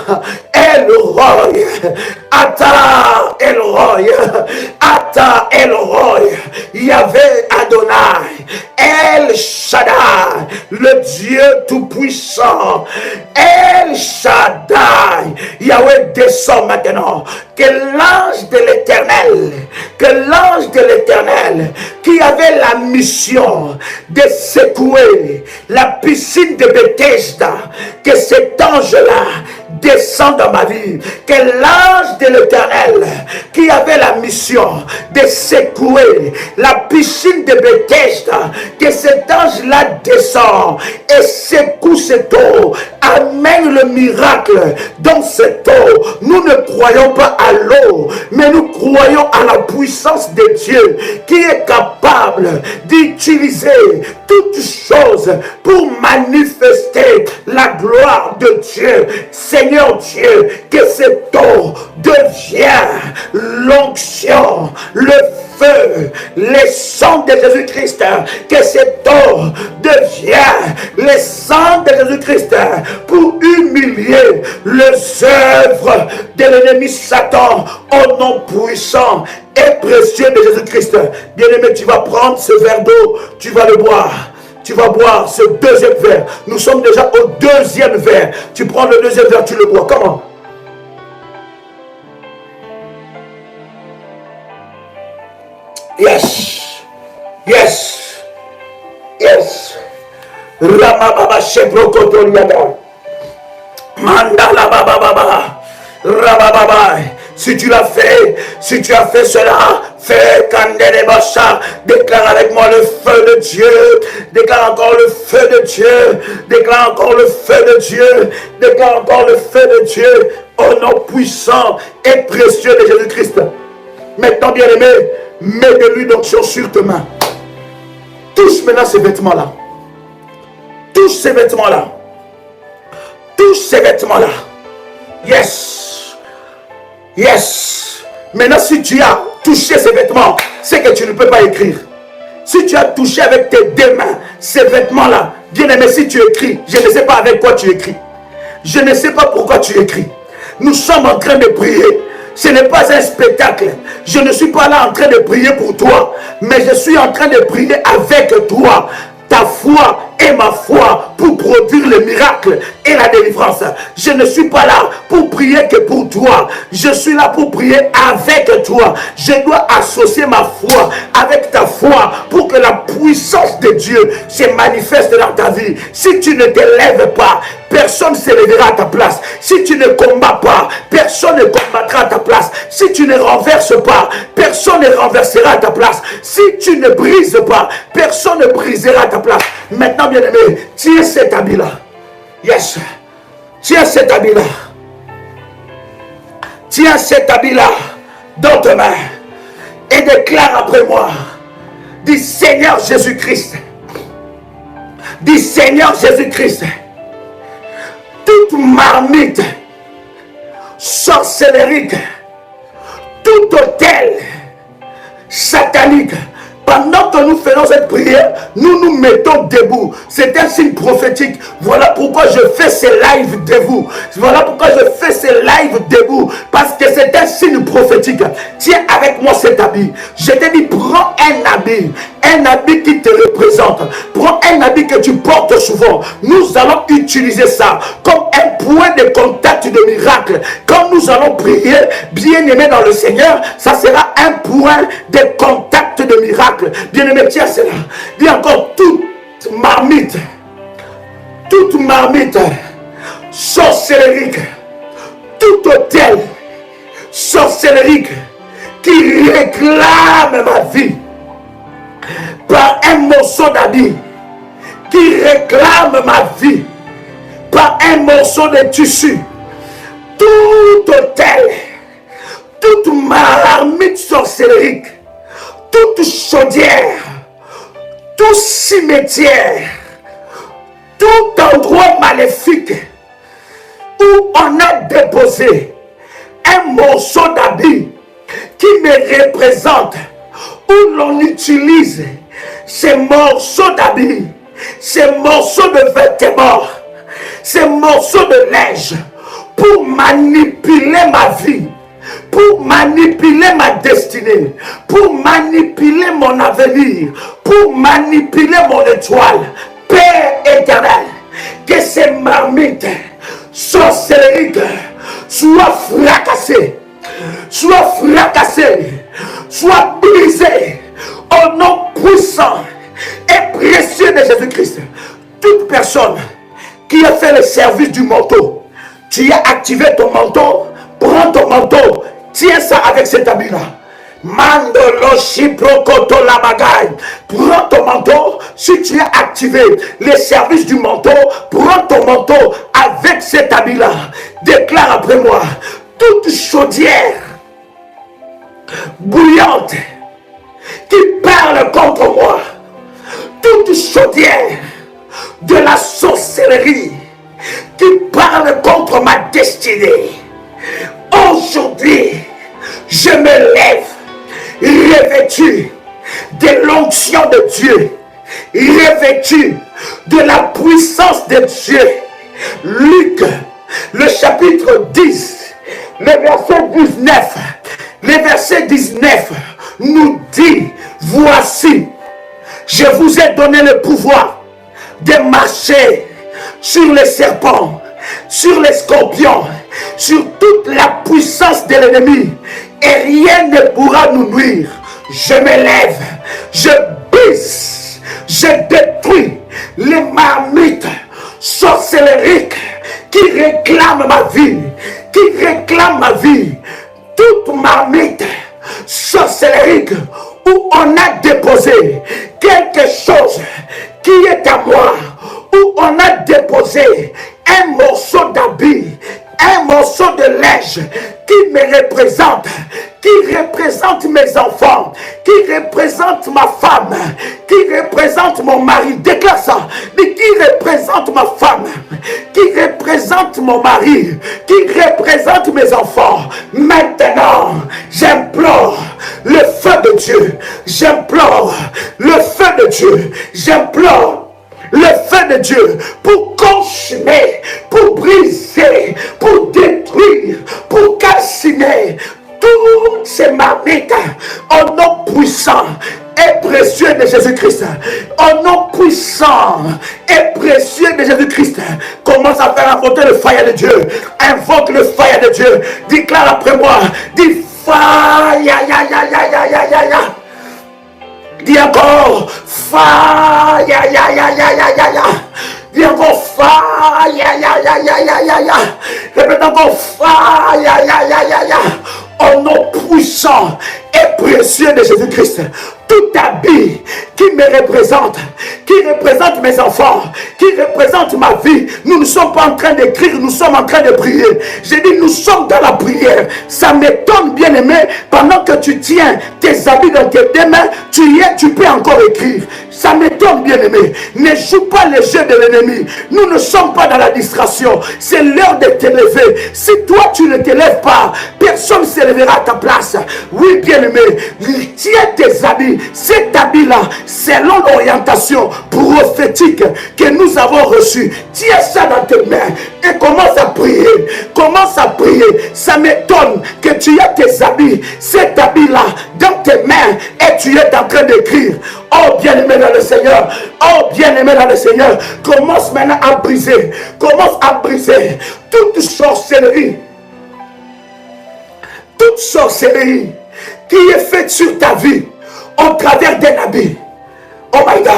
S1: Elroy. Ata Elroy. Ata Elroy. Yahvé Adonai. El Shaddai. Le Dieu tout-puissant. El Shaddai. Yahweh descend maintenant. Que l'ange de l'Éternel, qui avait la mission de secouer la piscine de Bethesda, que cet ange-là descend dans ma vie. Que l'ange de l'Éternel, qui avait la mission de secouer la piscine de Bethesda, que cet ange-là descend et secoue cette eau, amène le miracle dans cette eau. Nous ne croyons pas à l'eau, mais nous croyons à la puissance de Dieu qui est capable d'utiliser toutes choses pour manifester la gloire de Dieu. Seigneur Dieu, que cette eau devient l'onction, le feu, le sang de Jésus-Christ, que cette eau devient le sang de Jésus-Christ pour humilier les œuvres de l'ennemi Satan au nom puissant et précieux de Jésus-Christ. Bien-aimé, tu vas prendre ce verre d'eau, tu vas le boire. Tu vas boire ce deuxième verre. Nous sommes déjà au deuxième verre. Tu prends le deuxième verre, tu le bois. Comment? Yes. Yes. Yes. Ramababa Shebrokotoriada. Mandala Baba Baba. Rabababa. Si tu l'as fait, si tu as fait cela, fais Kandelebasha. Déclare avec moi le feu de Dieu. Déclare encore le feu de Dieu. Déclare encore le feu de Dieu. Déclare encore le feu de Dieu. Au nom puissant et précieux de Jésus-Christ. Maintenant, bien-aimé, mets de l'huile d'onction sur tes mains. Touche maintenant ces vêtements-là. Touche ces vêtements-là. Touche ces vêtements-là. Yes. Yes. Maintenant, si tu as touché ces vêtements, c'est que tu ne peux pas écrire. Si tu as touché avec tes deux mains ces vêtements-là, bien aimé, si tu écris, je ne sais pas avec quoi tu écris. Je ne sais pas pourquoi tu écris. Nous sommes en train de prier. Ce n'est pas un spectacle. Je ne suis pas là en train de prier pour toi, mais je suis en train de prier avec toi. Ta foi et ma foi pour produire le miracle et la délivrance. Je ne suis pas là pour prier que pour toi. Je suis là pour prier avec toi. Je dois associer ma foi avec ta foi pour que la puissance de Dieu se manifeste dans ta vie. Si tu ne te lèves pas, personne ne se lèvera à ta place. Si tu ne combats pas, personne ne combattra à ta place. Si tu ne renverses pas, personne ne renversera à ta place. Si tu ne brises pas, personne ne brisera à ta place. Maintenant, bien-aimé, tiens cet habit-là. Yes. Tiens cet habit-là. Tiens cet habit-là dans tes mains et déclare après moi. Dis Seigneur Jésus-Christ. Dis Seigneur Jésus-Christ. Toute marmite sorcellerique, tout autel satanique, pendant que nous faisons cette prière, nous nous mettons debout. C'est un signe prophétique. Voilà pourquoi je fais ces lives debout. Voilà pourquoi je fais ces lives debout. Parce que c'est un signe prophétique. Tiens avec moi cet habit. Je te dis, prends un habit. Un habit qui te représente. Prends un habit que tu portes souvent. Nous allons utiliser ça comme un point de contact de miracle. Quand nous allons prier, bien aimé dans le Seigneur, ça sera un point de contact de miracle. Bien aimé, tiens cela. Dis encore, toute marmite sorcellerique, tout autel sorcellerique qui réclame ma vie par un morceau d'habit, qui réclame ma vie par un morceau de tissu, tout autel, toute marmite sorcellerique, toute chaudière, tout cimetière, tout endroit maléfique où on a déposé un morceau d'habit qui me représente, où l'on utilise ces morceaux d'habit, ces morceaux de vêtements, ces morceaux de neige pour manipuler ma vie, pour manipuler ma destinée, pour manipuler mon avenir, pour manipuler mon étoile. Père éternel, que ces marmites sorcelleriques soient fracassées, soient brisées au nom puissant et précieux de Jésus-Christ. Toute personne qui a fait le service du manteau, Tu as activé ton manteau. Prends ton manteau. Tiens ça avec cet habit-là. Mandolo Shiprokoto la bagaille. Prends ton manteau. Si tu as activé les services du manteau, prends ton manteau avec cet habit-là. Déclare après moi. Toute chaudière bouillante qui parle contre moi, toute chaudière de la sorcellerie qui parle contre ma destinée, aujourd'hui je me lève revêtu de l'onction de Dieu, revêtu de la puissance de Dieu. Luc, le chapitre 10, le verset 19, le verset 19 nous dit, voici, je vous ai donné le pouvoir de marcher sur les serpents, sur les scorpions, sur toute la puissance de l'ennemi, et rien ne pourra nous nuire. Je me lève, je brise, je détruis les marmites sorcelleriques qui réclament ma vie, qui réclament ma vie. Toute marmite sorcellerique où on a déposé quelque chose qui est à moi, où on a déposé un morceau d'habit, un morceau de linge qui me représente, qui représente mes enfants, qui représente ma femme, qui représente mon mari. Déclare ça. Mais qui représente ma femme, qui représente mon mari, qui représente mes enfants. Maintenant, j'implore le feu de Dieu. J'implore le feu de Dieu. J'implore le feu de Dieu pour consumer, pour briser, pour détruire, pour calciner toutes ces marmites au nom puissant et précieux de Jésus-Christ. Au nom puissant et précieux de Jésus-Christ. Commence à faire invoquer le feu de Dieu. Invoque le feu de Dieu. Déclare après moi. Dis fire, ya, ya, ya, ya, ya, ya, ya, ya. Dis encore, fire, ya, ya, ya, ya, ya, ya, ya. Dis encore, fire, ya, ya, ya, ya, ya, ya, ya. Répète encore, fire, ya, ya, ya, ya, ya. Au nom puissant et précieux de Jésus-Christ, tout habit qui me représente, qui représente mes enfants, qui représente ma vie, nous ne sommes pas en train d'écrire, nous sommes en train de prier. J'ai dit, nous sommes dans la prière. Ça m'étonne, bien aimé, pendant que tu tiens tes habits dans tes deux mains, tu peux encore écrire. Ça m'étonne, bien aimé. Ne joue pas les jeux de l'ennemi. Nous ne sommes pas dans la distraction. C'est l'heure de te lever. Si toi tu ne te lèves pas, personne ne se lèvera à ta place. Oui, bien aimé, tiens tes habits. Cet habit-là, selon l'orientation prophétique que nous avons reçue, tiens ça dans tes mains et commence à prier. Commence à prier. Ça m'étonne que tu aies tes habits, cet habit-là, dans tes mains et tu es en train d'écrire. Oh, bien-aimé dans le Seigneur. Oh, bien-aimé dans le Seigneur. Commence maintenant à briser. Commence à briser toute sorcellerie. Toute sorcellerie qui est faite sur ta vie au travers d'un habit. Oh my God.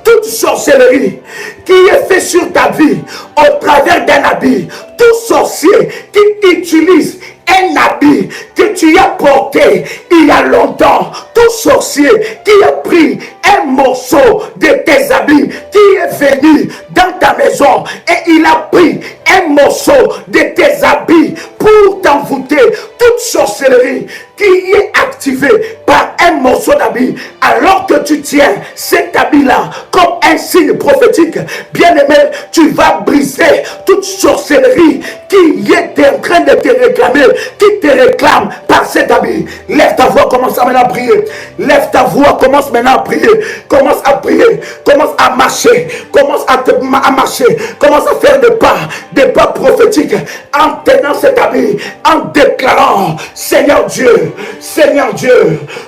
S1: Toute sorcellerie qui est faite sur ta vie au travers d'un habit. Tout sorcier qui utilise un habit que tu as porté il y a longtemps. Tout sorcier qui a pris un morceau de tes habits, qui est venu dans ta maison et il a pris un morceau de tes habits pour t'envoûter. Toute sorcellerie qui est activée par un morceau d'habit, alors que tu tiens cet habit-là comme un signe prophétique, bien aimé, tu vas briser toute sorcellerie qui est en train de te réclamer, qui te réclame par cet habit. Lève ta voix, commence à maintenant à prier. Lève ta voix, commence maintenant à prier. Commence à prier, commence à marcher, commence à marcher, commence à faire des pas prophétiques en tenant cet habit, en déclarant, Seigneur Dieu,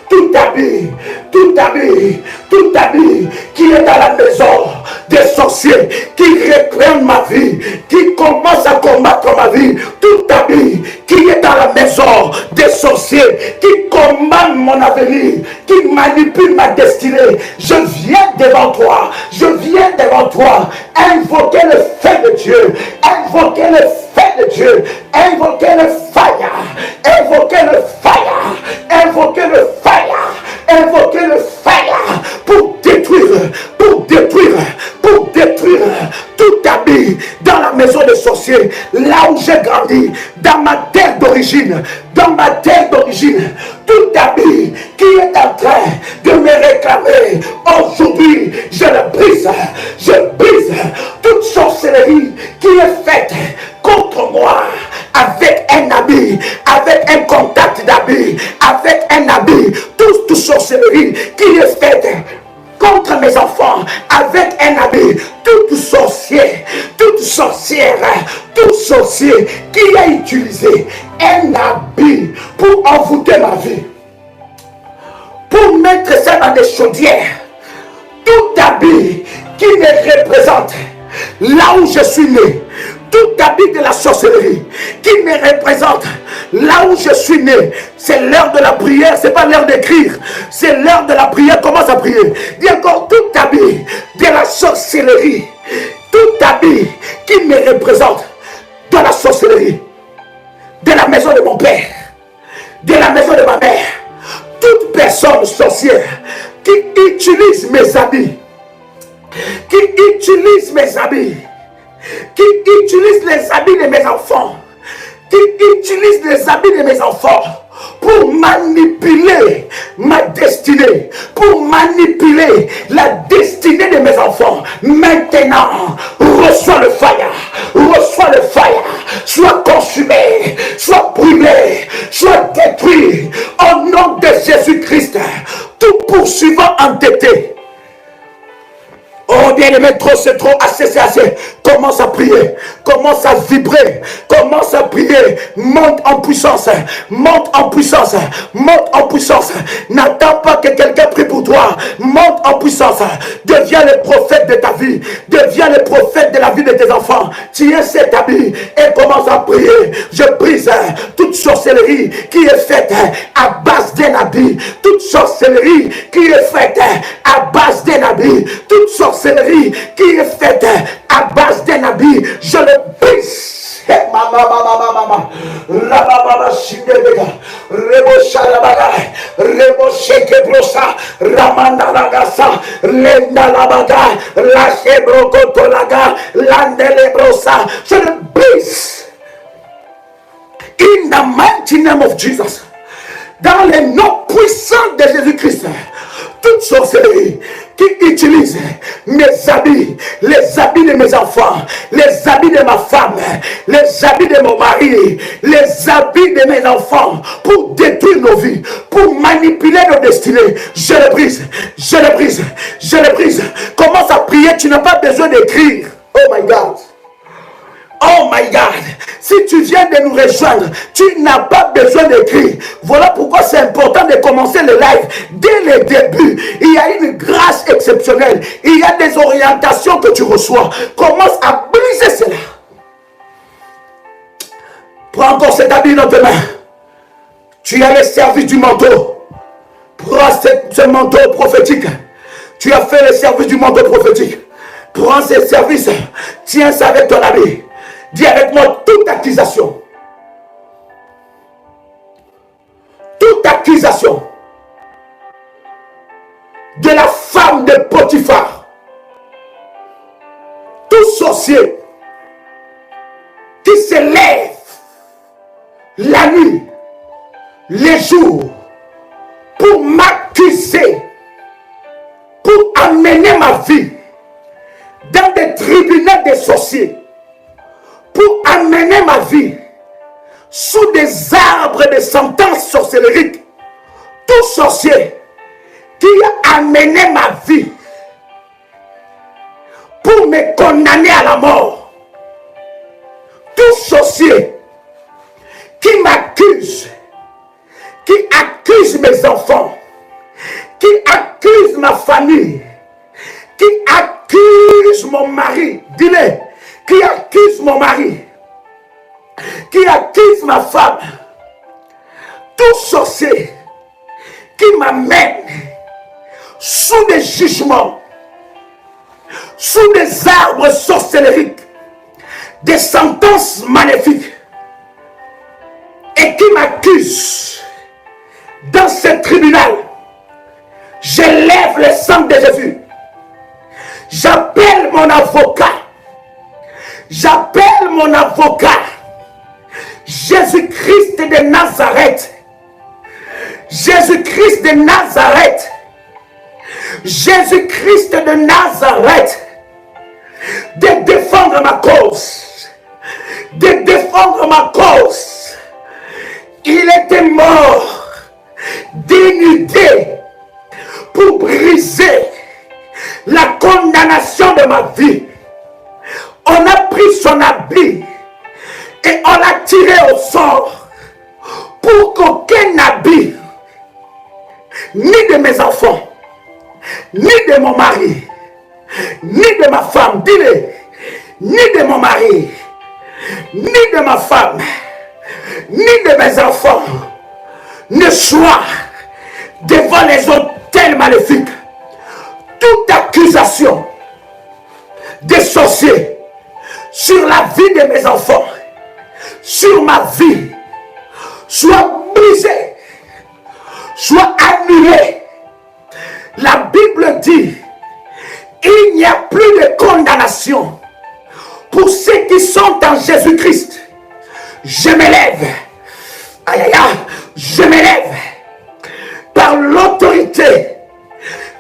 S1: tout habit qui est dans la maison des sorciers, qui réclame ma vie, qui commence à combattre ma vie, tout habit qui est dans la maison des sorciers, qui commande mon avenir, qui manipule ma destinée, je viens devant toi, invoquer le feu de Dieu, invoquer le feu de Dieu. Invoquez le fire. Invoquez le fire. Invoquez le fire. Invoquez le fire pour détruire, tout habit dans la maison des sorciers, là où j'ai grandi, dans ma terre d'origine, tout habit qui est en train de me réclamer, aujourd'hui, je brise toute sorcellerie qui est faite contre moi, avec un habit, avec un contact d'habit, avec un habit, toute sorcellerie qui est faite contre mes enfants, avec un habit, tout sorcier, toute sorcière, tout sorcier qui a utilisé un habit pour envoûter ma vie, pour mettre ça dans des chaudières, tout habit qui me représente là où je suis né, tout habit de la sorcellerie qui me représente là où je suis né. C'est l'heure de la prière, c'est pas l'heure d'écrire, c'est l'heure de la prière. Commence à prier. Dis encore, tout habit de la sorcellerie, tout habit qui me représente dans la sorcellerie, de la maison de mon père, de la maison de ma mère, toute personne sorcière qui utilise mes habits, qui utilise mes habits, qui utilise les habits de mes enfants, qui utilise les habits de mes enfants pour manipuler ma destinée, pour manipuler la destinée de mes enfants. Maintenant, reçois le fire, soit consumé, soit brûlé, soit détruit, au nom de Jésus-Christ. Tout poursuivant entêté. Oh bien-aimé, trop c'est trop, assez c'est assez. Commence à prier, commence à vibrer, commence à prier. Monte en puissance, monte en puissance, monte en puissance. N'attends pas que quelqu'un prie pour toi. Monte en puissance, deviens le prophète de ta vie, deviens le prophète de la vie de tes enfants. Tiens cet habit et commence à prier. Je brise toute sorcellerie qui est faite à base d'un habit, toute sorcellerie qui est faite à base d'un habit, toute sorcellerie qui est faite à base d'un habit, je le brise. Je le brise. In the mighty name of Jesus. Dans le nom puissant de Jésus-Christ, toute sorcellerie qui utilise mes habits, les habits de mes enfants, les habits de ma femme, les habits de mon mari, les habits de mes enfants pour détruire nos vies, pour manipuler nos destinées, je le brise, je le brise, je le brise. Commence à prier, tu n'as pas besoin d'écrire. Oh my God. Oh my God, si tu viens de nous rejoindre, tu n'as pas besoin d'écrire. Voilà pourquoi c'est important de commencer le live dès le début. Il y a une grâce exceptionnelle. Il y a des orientations que tu reçois. Commence à briser cela. Prends encore cet habit dans tes mains. Tu as le service du manteau. Prends ce manteau prophétique. Tu as fait le service du manteau prophétique. Prends ce service. Tiens ça avec ton habit. Dis avec moi toute accusation de la femme de Potiphar, tout sorcier qui se lève la nuit, les jours, pour m'accuser, pour amener ma vie dans des tribunaux des sorciers, pour amener ma vie sous des arbres de sentences sorcelleriques. Tout sorcier qui a amené ma vie pour me condamner à la mort. Tout sorcier qui m'accuse, qui accuse mes enfants, qui accuse ma famille, qui accuse mon mari. Dis-le. Qui accuse mon mari, qui accuse ma femme, tout sorcier qui m'amène sous des jugements, sous des arbres sorcelleriques, des sentences maléfiques, et qui m'accuse dans ce tribunal, je lève le sang de Jésus. J'appelle mon avocat. J'appelle mon avocat. Jésus-Christ de Nazareth. Jésus-Christ de Nazareth. Jésus-Christ de Nazareth. De défendre ma cause. De défendre ma cause. Il était mort d'une idée pour briser la condamnation de ma vie. On a pris son habit et on l'a tiré au sort pour qu'aucun habit, ni de mes enfants, ni de mon mari, ni de ma femme, dis-le, ni de mon mari, ni de ma femme, ni de mes enfants, ne soit devant les autels maléfiques. Toute accusation de sorcier sur la vie de mes enfants, sur ma vie, soit brisée, soit annulée. La Bible dit, il n'y a plus de condamnation pour ceux qui sont en Jésus-Christ. Je m'élève, aïe aïe aïe, je m'élève par l'autorité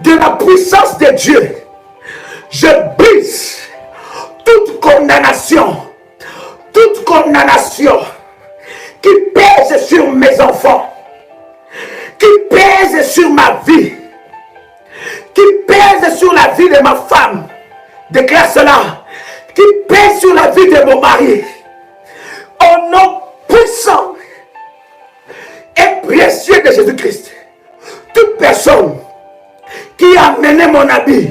S1: de la puissance de Dieu. Je brise toute condamnation qui pèse sur mes enfants, qui pèse sur ma vie, qui pèse sur la vie de ma femme, déclare cela, qui pèse sur la vie de mon mari. Au nom puissant et précieux de Jésus-Christ, toute personne qui a mené mon habit,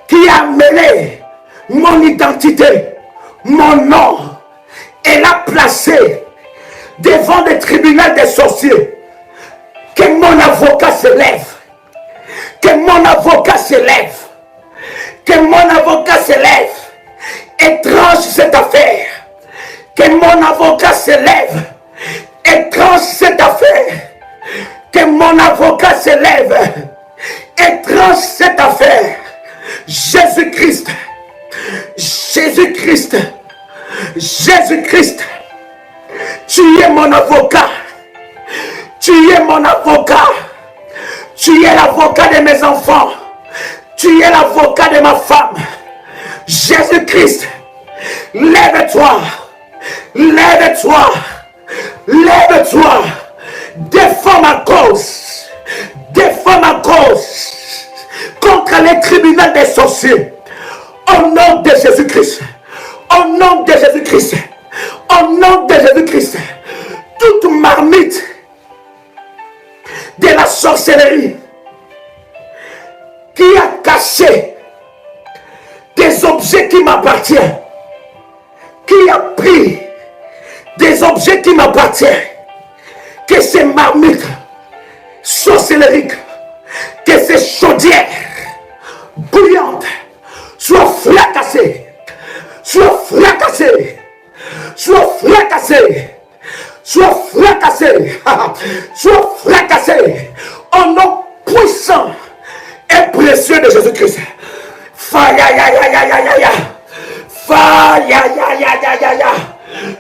S1: qui a mené mon identité, mon nom, et l'a placé devant le tribunal des sorciers, que mon avocat se lève, que mon avocat se lève, que mon avocat se lève et tranche cette affaire, que mon avocat se lève et tranche cette affaire, que mon avocat se lève et tranche cette affaire. Jésus-Christ, Jésus-Christ, Jésus-Christ, tu es mon avocat, tu es mon avocat, tu es l'avocat de mes enfants, tu es l'avocat de ma femme. Jésus-Christ, lève-toi, lève-toi, lève-toi, défends ma cause, défends ma cause contre les tribunaux des sorciers. Au nom de Jésus-Christ, au nom de Jésus-Christ, au nom de Jésus-Christ, toute marmite de la sorcellerie qui a caché des objets qui m'appartiennent, qui a pris des objets qui m'appartiennent, que ces marmites sorcelleriques, que ces chaudières bouillantes soient fracassées, soient fracassées, soient fracassées, soient fracassées, soient fracassées au nom puissant et précieux de Jésus-Christ.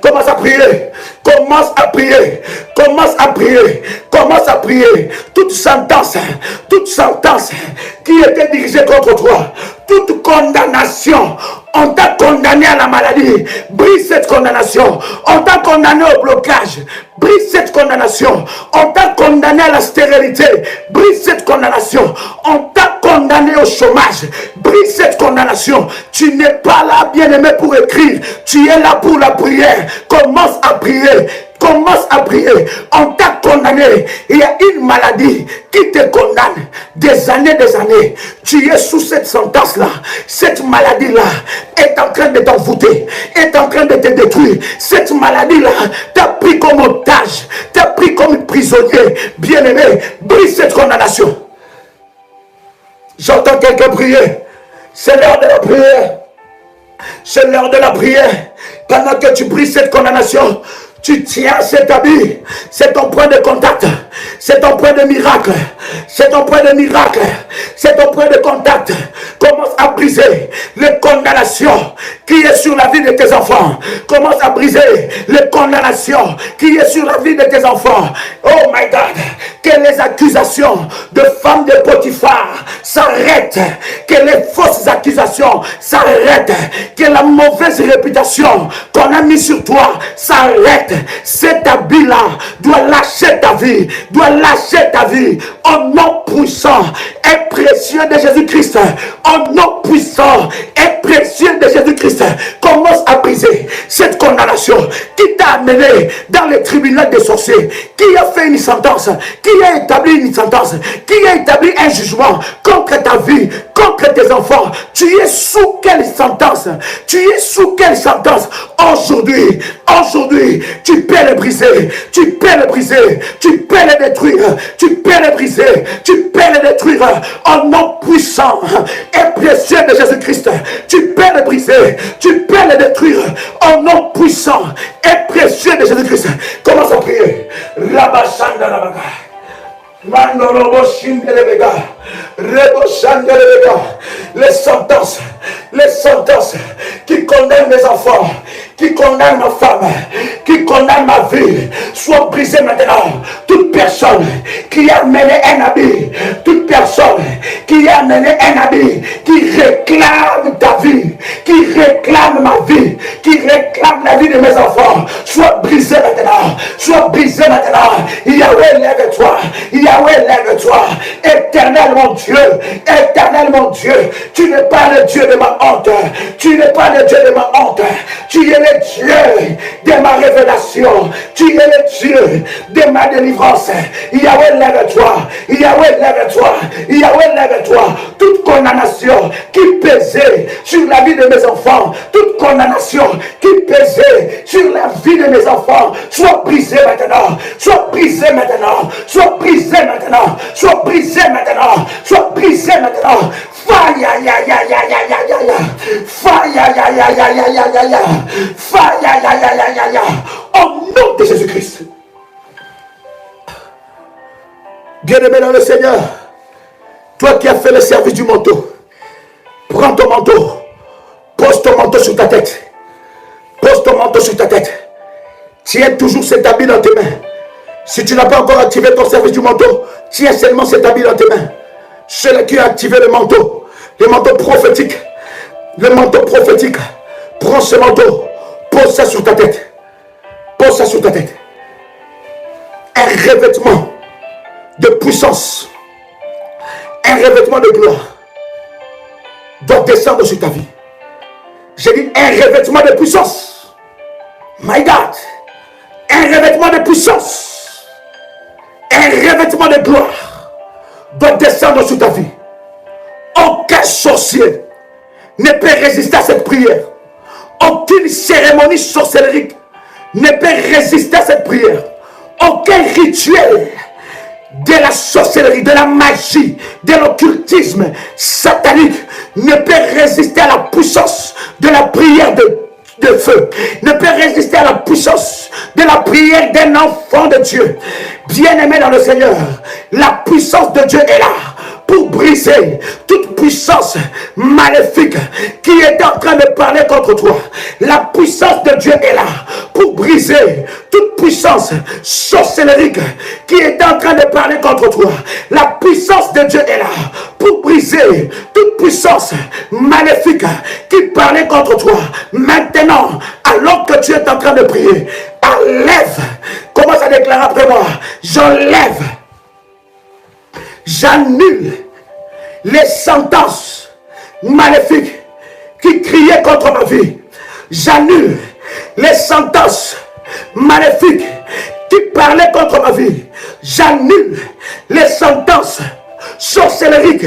S1: Commence à prier, commence à prier, commence à prier, commence à prier. Toute sentence qui était dirigée contre toi, toute condamnation, on t'a condamné à la maladie, brise cette condamnation. On t'a condamné au blocage, brise cette condamnation. On t'a condamné à la stérilité, brise cette condamnation. On t'a condamné au chômage, brise cette condamnation. Tu n'es pas là, bien-aimé, pour écrire, tu es là pour la prière. Commence à prier. Commence à prier. On t'a condamné. Il y a une maladie qui te condamne des années. Tu es sous cette sentence-là. Cette maladie-là est en train de t'envoûter, est en train de te détruire. Cette maladie-là t'a pris comme otage, t'a pris comme prisonnier. Bien-aimé, brise cette condamnation. J'entends quelqu'un prier. C'est l'heure de la prière. C'est l'heure de la prière. Pendant que tu brises cette condamnation, Tu tiens cet habit, c'est ton point de contact, c'est ton point de miracle, c'est ton point de miracle, c'est ton point de contact. Commence à briser les condamnations qui est sur la vie de tes enfants. Commence à briser les condamnations qui est sur la vie de tes enfants. Oh my God, que les accusations de femmes de Potiphar s'arrêtent, que les fausses accusations s'arrêtent, que la mauvaise réputation qu'on a mise sur toi s'arrête. Cet habit-là doit lâcher ta vie, doit lâcher ta vie. Au nom puissant et précieux de Jésus-Christ, au nom puissant et précieux de Jésus-Christ, commence à briser cette condamnation qui t'a amené dans le tribunal des sorciers, qui a fait une sentence, qui a établi une sentence, qui a établi un jugement contre ta vie, contre tes enfants. Tu es sous quelle sentence? Tu es sous quelle sentence? Aujourd'hui, tu peux le briser, tu peux le briser, tu peux le détruire, tu peux le briser, tu peux le détruire au nom puissant et précieux de Jésus-Christ. Tu peux le briser, tu peux le détruire au nom puissant et précieux de Jésus-Christ. Commence à prier. Rabashanda Rabaga. Les sentences qui condamnent mes enfants, qui condamnent ma femme, qui condamnent ma vie, soient brisées maintenant. Toute personne qui a mené un habit, toute personne qui a mené un habit, qui réclame ta vie, qui réclame ma vie, qui réclame la vie de mes enfants, soit brisée maintenant, soit brisée maintenant. Yahweh, lève-toi, Yahweh, lève-toi, éternel mon Dieu, tu n'es pas le Dieu de ma honte, tu n'es pas le Dieu de ma honte, tu es le Dieu de ma révélation, tu es le Dieu de ma délivrance. Yahweh, lève-toi, Yahweh, lève-toi, Yahweh, lève-toi. Toute condamnation qui pesait sur la vie de mes enfants, toute condamnation qui pesait sur la vie de mes enfants, soit brisée maintenant, soit brisée maintenant, soit brisée maintenant, soit brisée maintenant, soit brisée maintenant. Fire, ya, ya, ya, ya, ya, ya, ya. Fire, ya, ya, ya, ya, ya, ya, ya. Fire, ya, ya, ya, ya, ya, ya. Au nom de Jésus-Christ. Bien-aimé dans le Seigneur, toi qui as fait le service du manteau, prends ton manteau, pose ton manteau sur ta tête, pose ton manteau sur ta tête. Tiens toujours cet habit dans tes mains. Si tu n'as pas encore activé ton service du manteau, tiens seulement cet habit dans tes mains. Celui qui a activé le manteau prophétique, prends ce manteau, pose ça sur ta tête, pose ça sur ta tête. Un revêtement de puissance, un revêtement de gloire doit descendre sur ta vie. J'ai dit un revêtement de puissance. My God, un revêtement de puissance, un revêtement de gloire doit descendre sur ta vie. Aucun sorcier ne peut résister à cette prière. Aucune cérémonie sorcérique ne peut résister à cette prière. Aucun rituel de la sorcellerie, de la magie, de l'occultisme satanique ne peut résister à la puissance de la prière de feu, ne peut résister à la puissance de la prière d'un enfant de Dieu. Bien-aimé dans le Seigneur, la puissance de Dieu est là pour briser toute puissance maléfique qui est en train de parler contre toi. La puissance de Dieu est là pour briser toute puissance sorcellerique qui est en train de parler contre toi. La puissance de Dieu est là pour briser toute puissance maléfique qui parlait contre toi. Maintenant, alors que tu es en train de prier, enlève, commence à déclarer après moi, j'enlève, j'annule les sentences maléfiques qui criaient contre ma vie. J'annule les sentences maléfiques qui parlaient contre ma vie. J'annule les sentences sorcelleriques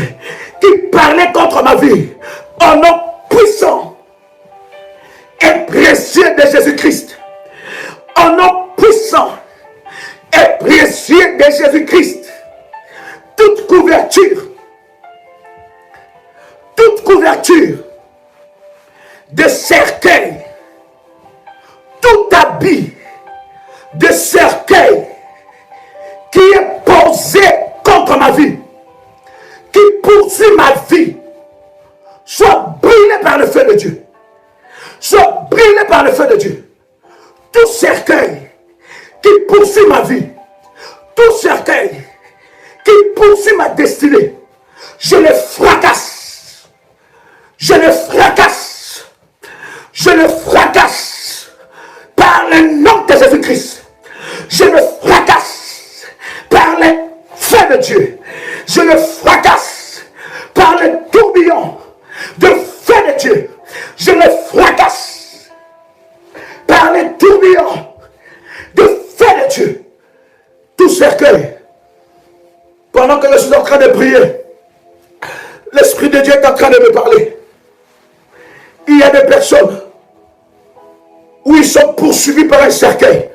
S1: qui parlaient contre ma vie. Au nom puissant et précieux de Jésus-Christ. Au nom puissant et précieux de Jésus-Christ. Toute couverture de cercueil, tout habit de cercueil qui est posé contre ma vie, qui poursuit ma vie, soit brûlé par le feu de Dieu. Soit brûlé par le feu de Dieu. Tout cercueil qui poursuit ma vie, tout cercueil qui poursuit ma destinée, je le fracasse. Je le fracasse. Je le fracasse par le nom de Jésus-Christ. Je le fracasse par le feu de Dieu. Je le fracasse par le tourbillon de feu de Dieu. Je le fracasse par le tourbillon de feu de Dieu. Tout cercueil. Pendant que je suis en train de prier, l'Esprit de Dieu est en train de me parler. Il y a des personnes où ils sont poursuivis par un cercueil.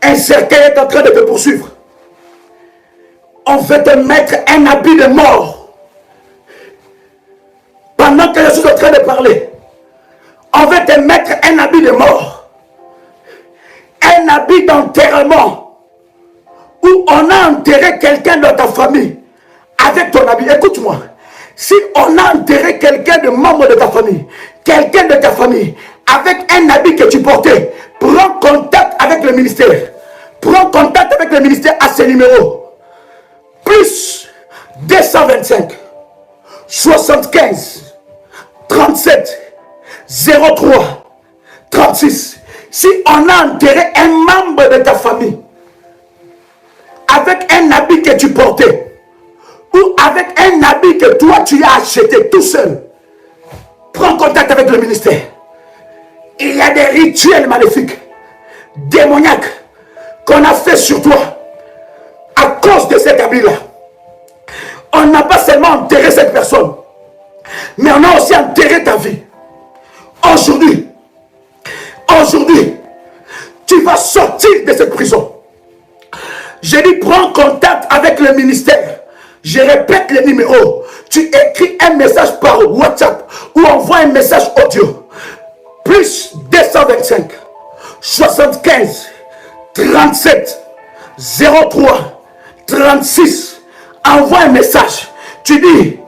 S1: Un cercueil est en train de te poursuivre. On veut te mettre un habit de mort. Pendant que je suis en train de parler, on veut te mettre un habit de mort. Un habit d'enterrement. Où on a enterré quelqu'un dans ta famille avec ton habit. Écoute-moi. Si on a enterré quelqu'un de membre de ta famille, quelqu'un de ta famille, avec un habit que tu portais, prends contact avec le ministère. Prends contact avec le ministère à ce numéro. Plus 225 75 37 03 36. Si on a enterré un membre de ta famille avec un habit que tu portais, ou avec un habit que toi tu as acheté tout seul, prends contact avec le ministère. Il y a des rituels maléfiques, démoniaques, qu'on a fait sur toi à cause de cet habit-là. On n'a pas seulement enterré cette personne, mais on a aussi enterré ta vie. Aujourd'hui, tu vas sortir de cette prison. Je dis, prends contact avec le ministère. Je répète le numéro. Tu écris un message par WhatsApp ou envoie un message audio. Plus 225 75 37 03 36. Envoie un message. Tu dis,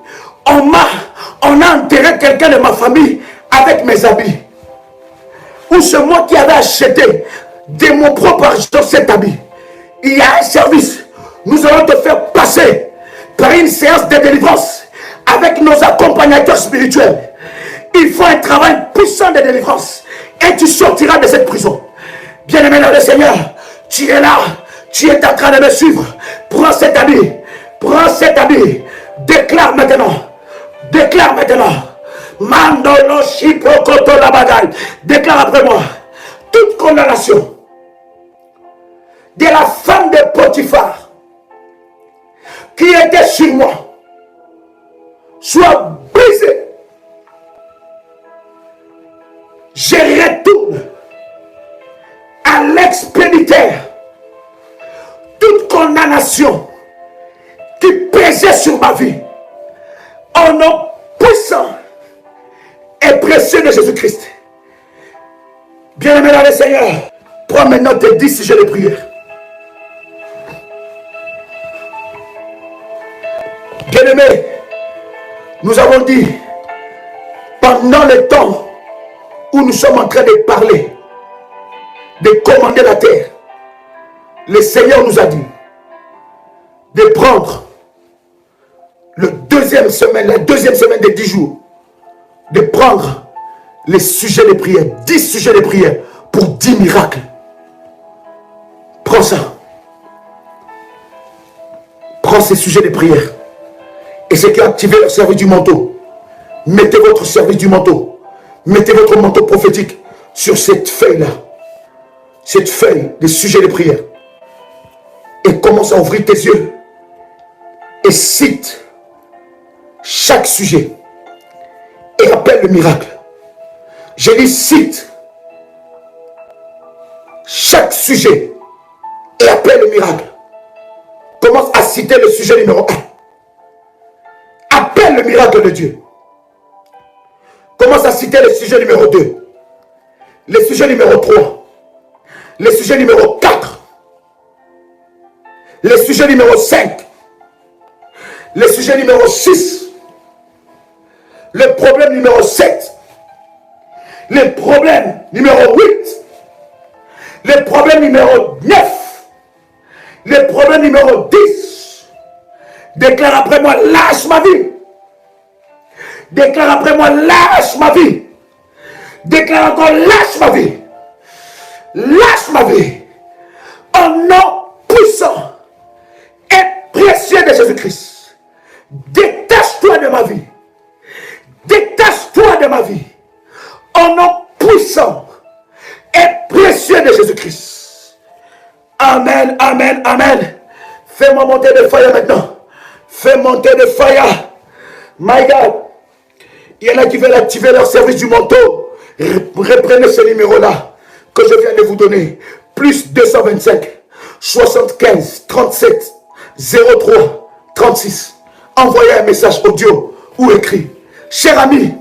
S1: on a enterré quelqu'un de ma famille avec mes habits. Ou c'est moi qui avais acheté de mon propre argent cet habit. Il y a un service. Nous allons te faire passer par une séance de délivrance avec nos accompagnateurs spirituels. Il faut un travail puissant de délivrance et tu sortiras de cette prison. Bien-aimé dans le Seigneur, tu es là, tu es en train de me suivre. Prends cet habit, prends cet habit. Déclare maintenant, déclare maintenant. Mandolo Shiprokoto la bagaille. Déclare après moi toute condamnation de la femme de Potiphar qui était sur moi soit brisée. Je retourne à l'expéditeur toute condamnation qui pesait sur ma vie. Au nom puissant et précieux de Jésus-Christ. Bien-aimé dans le Seigneur, prends maintenant tes 10 sujets de prière. Bien-aimé, nous avons dit, pendant le temps où nous sommes en train de parler, de commander la terre, le Seigneur nous a dit de prendre la deuxième semaine de 10 jours, de prendre les sujets de prière, 10 sujets de prière pour 10 miracles. Prends ça. Prends ces sujets de prière. Et ceux qui ont activé leur service du manteau, mettez votre service du manteau, mettez votre manteau prophétique sur cette feuille-là, cette feuille de sujets de prière. Et commence à ouvrir tes yeux et cite chaque sujet et appelle le miracle. Je dis cite chaque sujet et appelle le miracle. Commence à citer le sujet numéro 1. Appelle le miracle de Dieu. Commence à citer le sujet numéro 2. Le sujet numéro 3. Le sujet numéro 4. Le sujet numéro 5. Le sujet numéro 6. Le problème numéro 7. Le problème numéro 8. Le problème numéro 9. Le problème numéro 10. Déclare après moi, lâche ma vie. Déclare après moi, lâche ma vie. Déclare encore, lâche ma vie. Lâche ma vie. Au nom puissant et précieux de Jésus-Christ. Détache-toi de ma vie. Détache-toi de ma vie. Au nom puissant et précieux de Jésus-Christ. Amen, amen, amen. Fais-moi monter de fire maintenant. Fais monter de fire. My God. Il y en a qui veulent activer leur service du manteau. Reprenez ce numéro-là que je viens de vous donner. Plus 225 75 37 03 36. Envoyez un message audio ou écrit. Cher ami,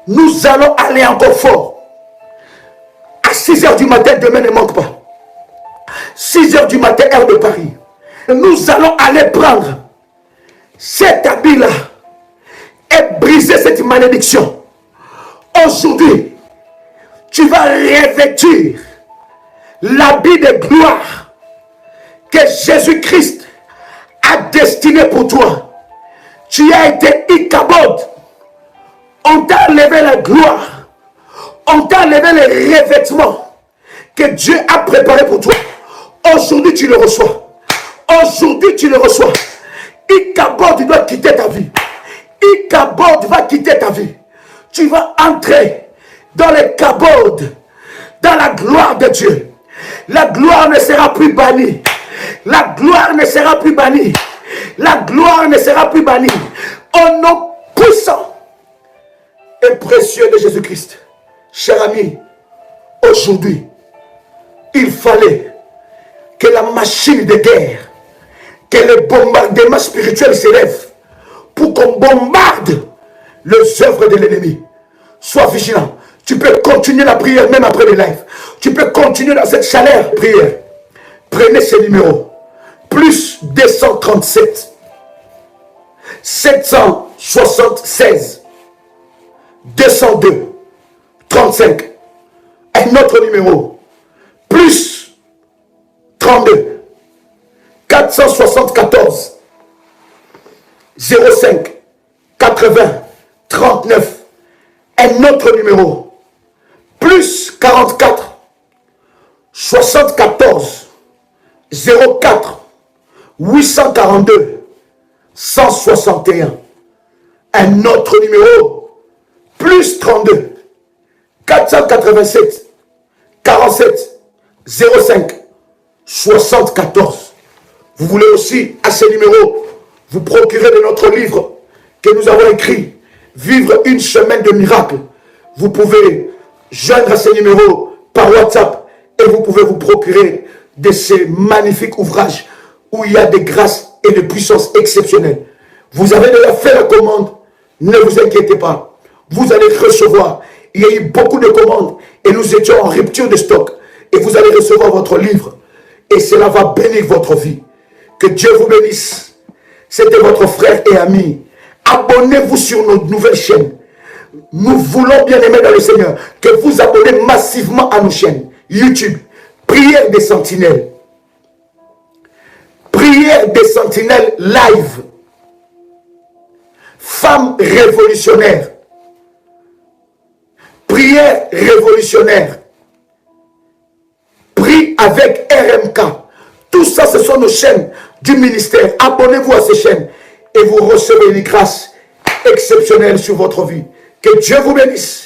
S1: nous allons aller encore fort. À 6h du matin, demain ne manque pas. 6h du matin, heure de Paris. Nous allons aller prendre cet habit-là et briser cette malédiction. Aujourd'hui, tu vas revêtir l'habit de gloire que Jésus-Christ a destiné pour toi. Tu as été Ichabod. On t'a enlevé la gloire. On t'a enlevé les revêtements que Dieu a préparés pour toi. Aujourd'hui, tu le reçois. Aujourd'hui, tu le reçois. Ichabod doit quitter ta vie. Ichabod va quitter ta vie. Tu vas entrer dans les kabod, dans la gloire de Dieu. La gloire ne sera plus bannie. La gloire ne sera plus bannie. La gloire ne sera plus bannie. Au nom puissant et précieux de Jésus-Christ. Cher ami, aujourd'hui, il fallait que la machine de guerre, que le bombardement spirituel s'élève pour qu'on bombarde les œuvres de l'ennemi. Sois vigilant. Tu peux continuer la prière même après le live. Tu peux continuer dans cette chaleur de prière. Prenez ce numéro. Plus 237 776 202 35. Un autre numéro. Plus 32 474 05 80 39. Un autre numéro. Plus 44 74 04 842 161. Un autre numéro. Plus 32 487 47 05 74. Vous voulez aussi à ce numéro vous procurer de notre livre que nous avons écrit Vivre une semaine de miracles. Vous pouvez joindre à ce numéro par WhatsApp et vous pouvez vous procurer de ces magnifiques ouvrages où il y a des grâces et des puissances exceptionnelles. Vous avez déjà fait la commande, ne vous inquiétez pas. Vous allez recevoir. Il y a eu beaucoup de commandes et nous étions en rupture de stock. Et vous allez recevoir votre livre et cela va bénir votre vie. Que Dieu vous bénisse. C'était votre frère et ami. Abonnez-vous sur nos nouvelles chaînes. Nous voulons bien aimer dans le Seigneur que vous abonnez massivement à nos chaînes. YouTube, Prière des Sentinelles. Prière des Sentinelles live. Femmes révolutionnaires. Prière révolutionnaire. Prie avec RMK. Tout ça, ce sont nos chaînes du ministère. Abonnez-vous à ces chaînes et vous recevez une grâce exceptionnelle sur votre vie. Que Dieu vous bénisse.